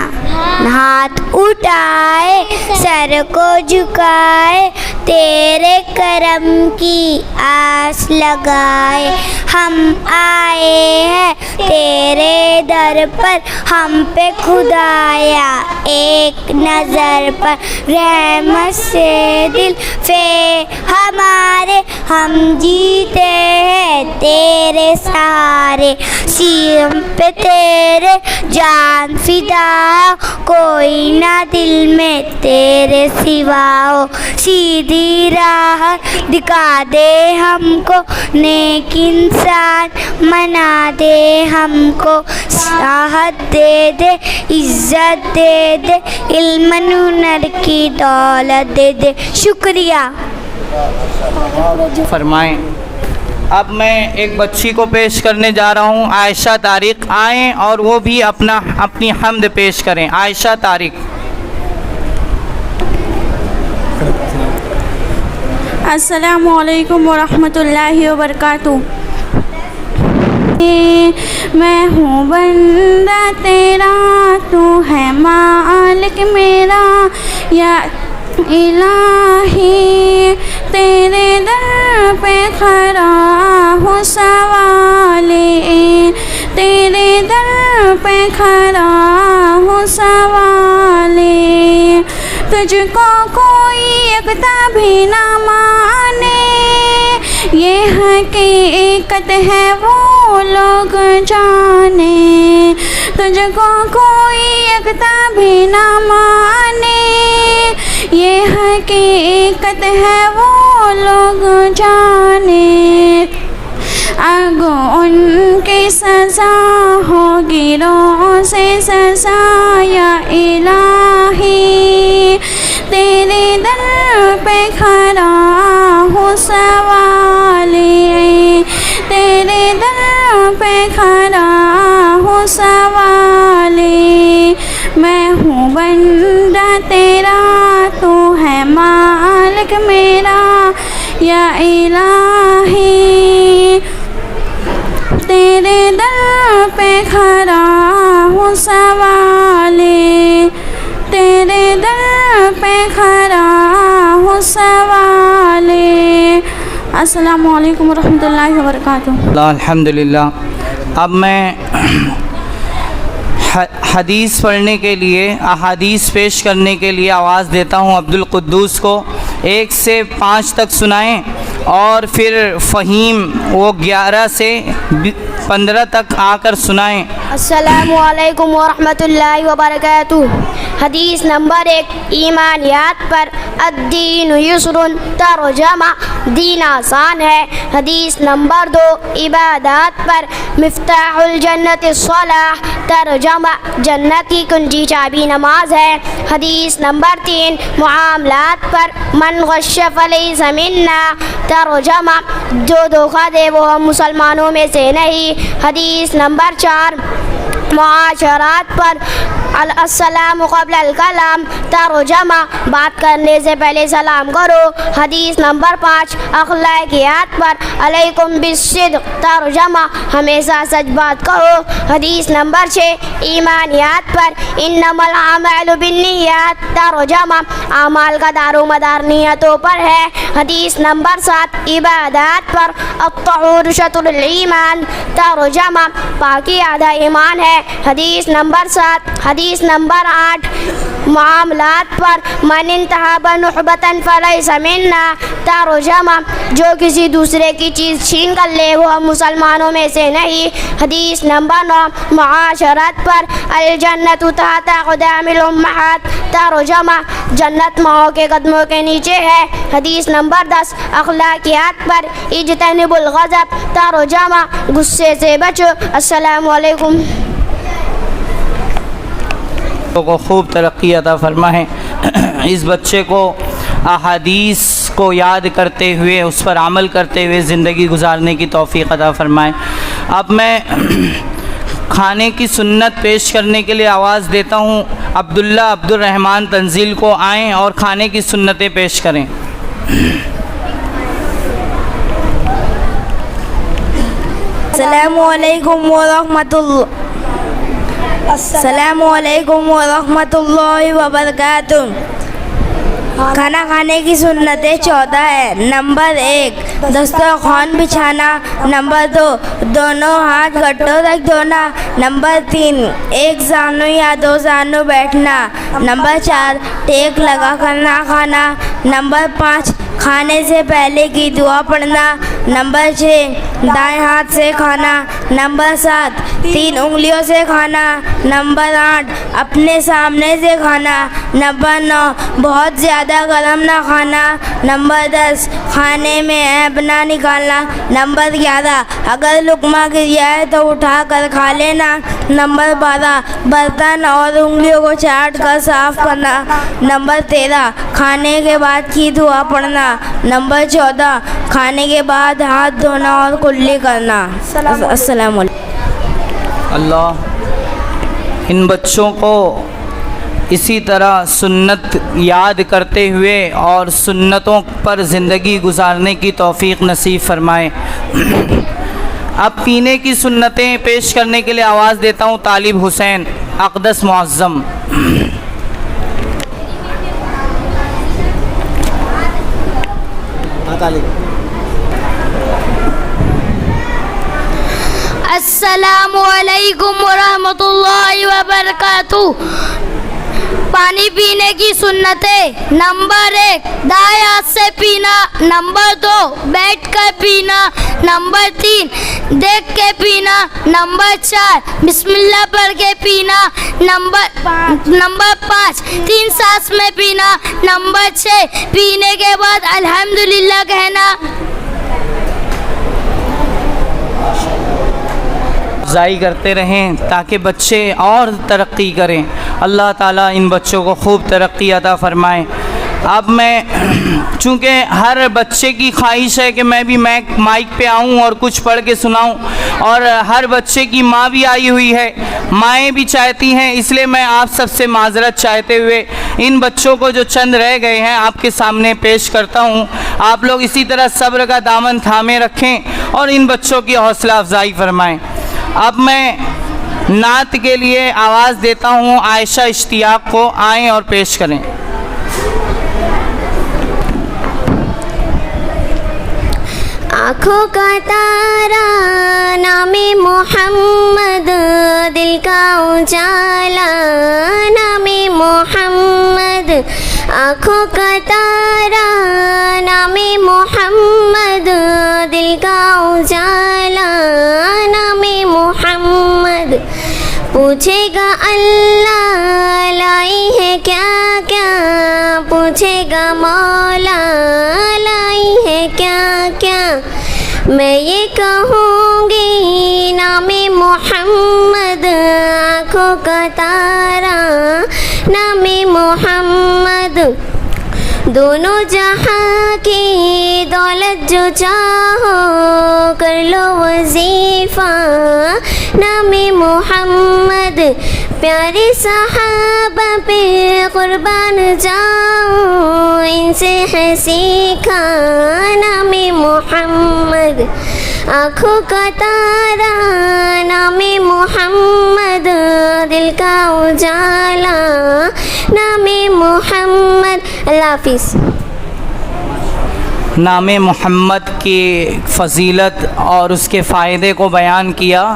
ہاتھ اٹھائے سر کو جھکائے، تیرے کرم کی آس لگائے، ہم آئے ہیں تیرے در پر، ہم پہ خدایا ایک نظر پر، رحمت سے دل فے ہمارے، ہم جیتے ہیں تیرے سہارے، سیم پہ تیرے جان فدا، کوئی نہ دل میں تیرے سوا ہو، سیدھی راہ دکھا دے ہم کو، نیک انسان منا دے ہم کو، صحت دے دے عزت دے دے، علم ہنر کی دولت دے دے۔ شکریہ فرمائیں۔ اب میں ایک بچی کو پیش کرنے جا رہا ہوں، عائشہ طارق۔ آئیں اور وہ بھی اپنی حمد پیش کریں۔ عائشہ طارق۔ السلام علیکم ورحمۃ اللہ وبرکاتہ۔ میں ہوں بندہ تیرا، تو ہے مالک میرا، یا الہی تیرے در پہ کھڑا ہوں سوالے، تیرے در پہ کھڑا ہوں سوالے، تجھ کو کوئی یکتا بھی نہ مانے، یہ حقیقت ہے وہ لوگ جانے، تجھ کو کوئی یکتا بھی نہ مانے، یہ حقیقت ہے وہ لوگ جانے، اگو ان کی سزا ہوگی رو سے سزا یا الہی، تیرے در پہ کھڑا ہوں سوالے، تیرے در پہ کھڑا ہوں سوالے، میں ہوں بندہ تیرا تو ہے مالک میرا یا الہی، تیرے در پہ کھڑا ہوں سوالے، تیرے در پہ کھڑا ہوں سوالے۔ السلام علیکم ورحمۃ اللہ وبرکاتہ۔ الحمدللہ۔ اب میں حدیث پڑھنے کے لیے، احادیث پیش کرنے کے لیے آواز دیتا ہوں عبدالقدوس کو، 1 سے 5 تک سنائیں، اور پھر فہیم وہ 11 سے 15 تک آ کر سنائیں۔ السلام علیکم ورحمۃ اللہ وبرکاتہ۔ حدیث نمبر 1، ایمانیات پر، الدین یسر، ترجمہ دین آسان ہے۔ حدیث نمبر 2، عبادات پر، مفتاح الجنت الصلاۃ، ترجمہ جنت کی کنجی چابی نماز ہے۔ حدیث نمبر 3، معاملات پر، من غش فلیس منا، ترجمہ جو دھوکہ دے وہ ہم مسلمانوں میں سے نہیں۔ حدیث نمبر 4، معاشرات پر، السلام قبل الکلام، ترجمہ بات کرنے سے پہلے سلام کرو۔ حدیث نمبر 5، اخلاقیات پر، علیکم بالصدق، ترجمہ ہمیشہ سچ بات کہو۔ حدیث نمبر 6، ایمانیات پر، انما الاعمال بالنیات، ترجمہ اعمال کا دار و مدار نیتوں پر ہے۔ حدیث نمبر 7، عبادات پر، الطہور شطر الایمان، ترجمہ پاکی آدھا ایمان ہے۔ حدیث نمبر 7۔ حدیث نمبر 8، معاملات پر، من انتہب نحبۃ فلیس منا، ترجمہ جو کسی دوسرے کی چیز چھین کر لے وہ ہم مسلمانوں میں سے نہیں۔ حدیث نمبر 9، معاشرت پر، الجنت تحت اقدام الامہات، ترجمہ جنت ماؤں کے قدموں کے نیچے ہے۔ حدیث نمبر 10، اخلاقیات پر، اجتنب الغضب، ترجمہ غصے سے بچو۔ السلام علیکم۔ کو خوب ترقی عطا فرمائیں، اس بچے کو احادیث کو یاد کرتے ہوئے اس پر عمل کرتے ہوئے زندگی گزارنے کی توفیق عطا فرمائیں۔ اب میں کھانے کی سنت پیش کرنے کے لیے آواز دیتا ہوں عبداللہ عبد الرحمن تنزیل کو، آئیں اور کھانے کی سنتیں پیش کریں۔ السلام علیکم ورحمۃ اللہ، السلام علیکم ورحمۃ اللہ وبرکاتہ۔ کھانا کھانے کی سنتیں 14 ہے۔ نمبر 1، دسترخوان بچھانا۔ نمبر 2، دونوں ہاتھ گٹوں تک دھونا۔ نمبر 3، ایک زانو یا 2 زانو بیٹھنا۔ نمبر 4، ٹیک لگا کر نہ کھانا۔ نمبر 5، کھانے سے پہلے کی دعا پڑھنا۔ نمبر 6، دائیں ہاتھ سے کھانا۔ نمبر 7، 3 انگلیوں سے کھانا۔ نمبر 8، اپنے سامنے سے کھانا۔ نمبر 9، بہت زیادہ گرم نہ کھانا۔ نمبر 10، کھانے میں عیب نہ نکالنا۔ نمبر 11، اگر لقمہ گر جائے تو اٹھا کر کھا لینا۔ نمبر 12، برتن اور انگلیوں کو چاٹ کر صاف کرنا۔ نمبر 13، کھانے کے بعد کی دعا پڑھنا۔ نمبر 14، کھانے کے بعد ہاتھ دھونا اور کلی کرنا۔ السلام علیکم۔ اللہ ان بچوں کو اسی طرح سنت یاد کرتے ہوئے اور سنتوں پر زندگی گزارنے کی توفیق نصیب فرمائے۔ اب پینے کی سنتیں پیش کرنے کے لیے آواز دیتا ہوں طالب حسین اقدس معظم۔ السلام علیکم ورحمۃ اللہ وبرکاتہ. پانی پینے کی سنتیں: نمبر 1 دائیں ہاتھ سے پینا، نمبر 2 بیٹھ کر پینا، نمبر 3 دیکھ کے پینا، نمبر 4 بسم اللہ پڑھ کے پینا، نمبر 5 3 سانس میں پینا، نمبر 6 پینے کے بعد الحمدللہ کہنا. افزائی کرتے رہیں تاکہ بچے اور ترقی کریں. اللہ تعالیٰ ان بچوں کو خوب ترقی عطا فرمائے. اب میں چونکہ ہر بچے کی خواہش ہے کہ میں بھی مائک پہ آؤں اور کچھ پڑھ کے سناؤں، اور ہر بچے کی ماں بھی آئی ہوئی ہے، مائیں بھی چاہتی ہیں، اس لیے میں آپ سب سے معذرت چاہتے ہوئے ان بچوں کو جو چند رہ گئے ہیں آپ کے سامنے پیش کرتا ہوں. آپ لوگ اسی طرح صبر کا دامن تھامے رکھیں اور ان بچوں کی حوصلہ افزائی فرمائیں. اب میں نعت کے لیے آواز دیتا ہوں عائشہ اشتیاق کو، آئیں اور پیش کریں. آنکھوں کا تارا نام محمد، دل کا اجالا نام محمد. آنکھوں کا تارا نام محمد، دل کا اجالا نام محمد. پوچھے گا اللہ لائی ہے کیا کیا، پوچھے گا مولا لائی ہے کیا کیا. میں یہ کہوں گی نام محمد، آنکھوں کا تارا نام محمد. دونوں جہاں کی دولت جو چاہو کر لو وظیفہ نام محمد. پیارے صحابہ پہ قربان جاؤں، ان سے ہے سیکھا نام محمد. آنکھوں کا تارا نام محمد، دل کا اجالا نام محمد. اللہ حافظ. نام محمد کی فضیلت اور اس کے فائدے کو بیان کیا.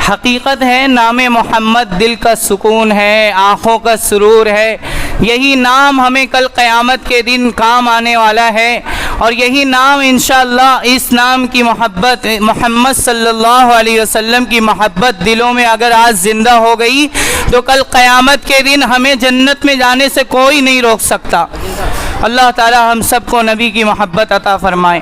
حقیقت ہے نام محمد دل کا سکون ہے، آنکھوں کا سرور ہے. یہی نام ہمیں کل قیامت کے دن کام آنے والا ہے، اور یہی نام انشاءاللہ اس نام کی محبت، محمد صلی اللہ علیہ وسلم کی محبت دلوں میں اگر آج زندہ ہو گئی تو کل قیامت کے دن ہمیں جنت میں جانے سے کوئی نہیں روک سکتا. اللہ تعالی ہم سب کو نبی کی محبت عطا فرمائے.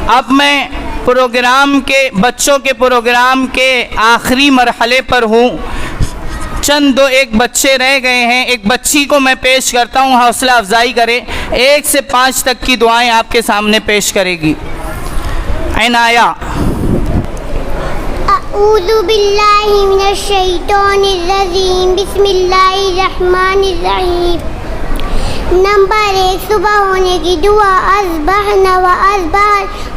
اب میں پروگرام کے بچوں کے پروگرام کے آخری مرحلے پر ہوں. چند ایک بچے رہ گئے ہیں. ایک بچی کو میں پیش کرتا ہوں، حوصلہ افزائی کرے. 1 سے 5 تک کی دعائیں آپ کے سامنے پیش کرے گی. عنایہ. اعوذ باللہ من الشیطان الرجیم، بسم اللہ الرحمن الرحیم. نمبر 1 صبح ہونے کی دعا، اصبحنا و اصبح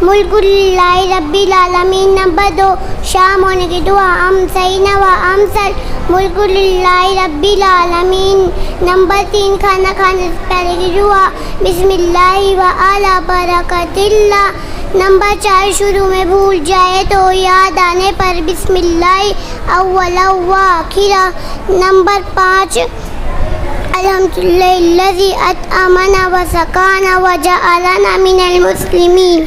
ملک للہ رب العالمین. نمبر 2 شام ہونے کی دعا، امسینا و امسل ملک للہ رب العالمین. نمبر 3 کھانا کھانے سے پہلے کی دعا، بسم اللہ و اعلی برکت اللہ. نمبر 4 شروع میں بھول جائے تو یاد آنے پر بسم اللہ اولا و آخرا. نمبر 5 الحمدللہ الذی اطعمنا و سقانا و جعلنا من المسلمین.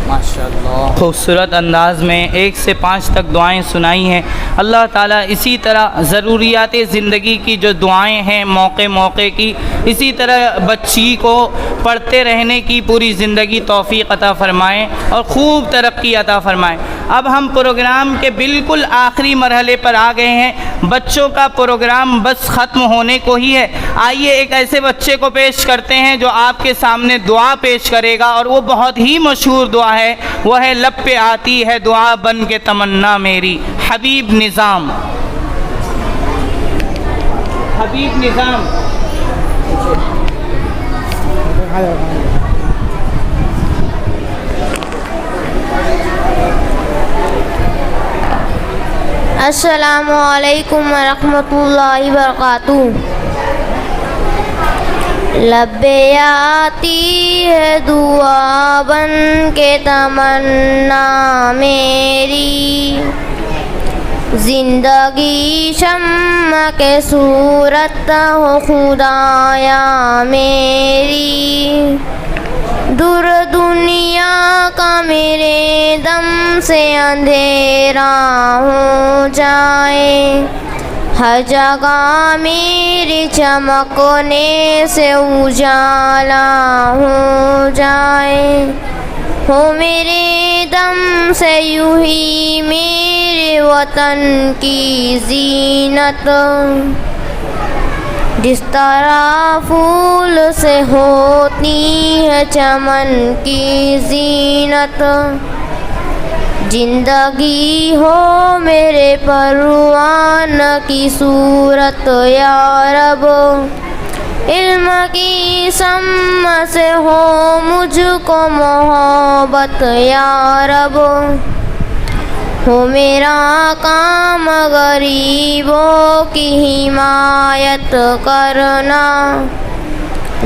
ماشاءاللہ خوبصورت انداز میں 1 سے 5 تک دعائیں سنائی ہیں. اللہ تعالیٰ اسی طرح ضروریات زندگی کی جو دعائیں ہیں موقع موقع کی، اسی طرح بچی کو پڑھتے رہنے کی پوری زندگی توفیق عطا فرمائیں اور خوب ترقی عطا فرمائیں. اب ہم پروگرام کے بالکل آخری مرحلے پر آ گئے ہیں. بچوں کا پروگرام بس ختم ہونے کو ہی ہے. آئیے ایک ایسے بچے کو پیش کرتے ہیں جو آپ کے سامنے دعا پیش کرے گا، اور وہ بہت ہی مشہور دعا ہے. وہ ہے لب پہ آتی ہے دعا بن کے تمنا میری. حبیب نظام. حبیب نظام. السلام علیکم ورحمۃ اللہ وبرکاتہ. لبے آتی ہے دعا بن کے تمنا میری، زندگی شمع کے صورت ہو خدایا میری، دور دنیا کا میرے دم سے اندھیرا ہو جائے، ہر جگہ میری چمکنے سے اجالا ہو جائے، ہو میرے دم سے یوں ہی میرے وطن کی زینت، جس طرح پھول سے ہوتی ہے چمن کی زینت، زندگی ہو میرے پروان کی صورت یا رب، علم کی سمع سے ہو مجھ کو محبت یا رب، ہو میرا کام غریبوں کی حمایت کرنا،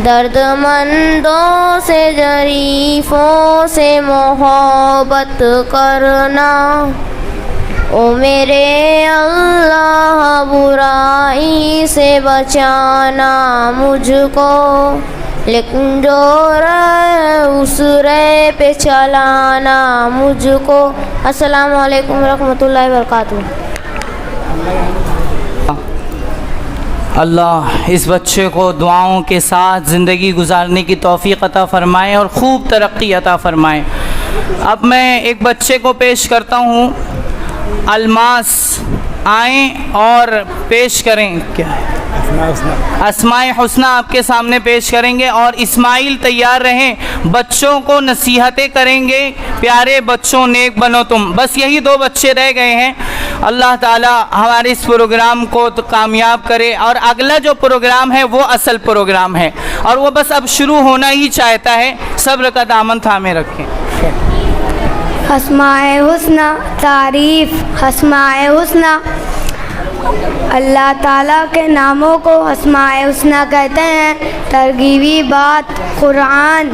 درد مندوں سے ضعیفوں سے محبت کرنا، او میرے اللہ برائی سے بچانا مجھ کو، لیکن جو رہے اس رے پہ چلانا مجھ کو۔ السلام علیکم ورحمۃ اللہ وبرکاتہ۔ اللہ اس بچے کو دعاؤں کے ساتھ زندگی گزارنے کی توفیق عطا فرمائے اور خوب ترقی عطا فرمائے۔ اب میں ایک بچے کو پیش کرتا ہوں، الماس آئیں اور پیش کریں، کیا ہے اسماء حسنہ آپ کے سامنے پیش کریں گے، اور اسماعیل تیار رہیں، بچوں کو نصیحتیں کریں گے، پیارے بچوں نیک بنو تم۔ بس یہی دو بچے رہ گئے ہیں، اللہ تعالی ہمارے اس پروگرام کو کامیاب کرے، اور اگلا جو پروگرام ہے وہ اصل پروگرام ہے، اور وہ بس اب شروع ہونا ہی چاہتا ہے، صبر کا دامن تھامے رکھیں۔ اسماء حسنہ، تعریف اسماء حسنہ، اللہ تعالیٰ کے ناموں کو اسماء حسنہ کہتے ہیں۔ ترغیبی بات، قرآن،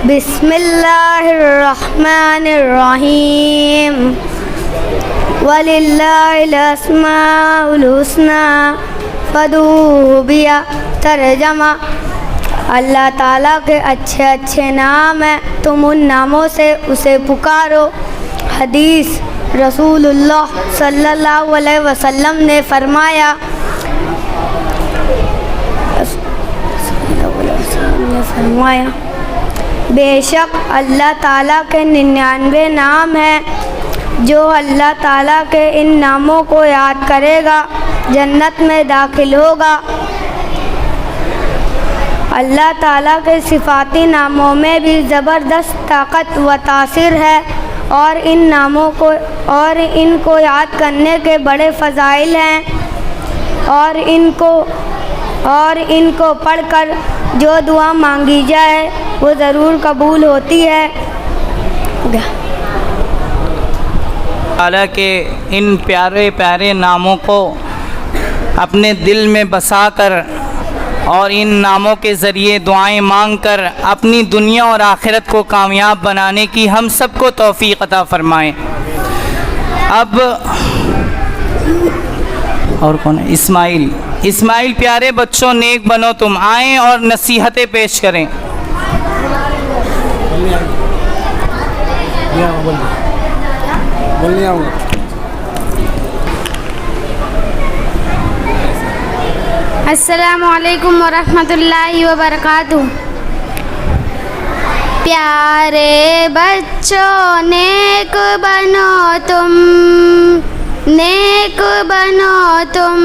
بسم اللہ الرحمن الرحیم، وَلِلَّهِ الْأَسْمَاءُ الْحُسْنَى فَادْعُوهُ بِهَا۔ ترجمہ، اللہ تعالیٰ کے اچھے اچھے نام ہیں، تم ان ناموں سے اسے پکارو۔ حدیث، رسول اللہ صلی اللہ علیہ وسلم نے فرمایا، بے شک اللہ تعالیٰ کے 99 نام ہیں، جو اللہ تعالیٰ کے ان ناموں کو یاد کرے گا جنت میں داخل ہوگا۔ اللہ تعالیٰ کے صفاتی ناموں میں بھی زبردست طاقت و تاثیر ہے، اور ان ناموں کو اور ان کو یاد کرنے کے بڑے فضائل ہیں، اور ان کو پڑھ کر جو دعا مانگی جائے وہ ضرور قبول ہوتی ہے۔ اللہ کے ان پیارے پیارے ناموں کو اپنے دل میں بسا کر اور ان ناموں کے ذریعے دعائیں مانگ کر اپنی دنیا اور آخرت کو کامیاب بنانے کی ہم سب کو توفیق عطا فرمائیں۔ اب اور کون ہے؟ اسماعیل پیارے بچوں نیک بنو تم، آئیں اور نصیحتیں پیش کریں۔ السلام علیکم ورحمۃ اللہ وبرکاتہ۔ پیارے بچوں نیک بنو تم، نیک بنو تم،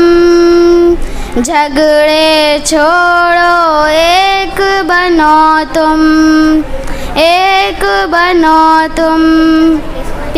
جھگڑے چھوڑو ایک بنو تم، ایک بنو تم۔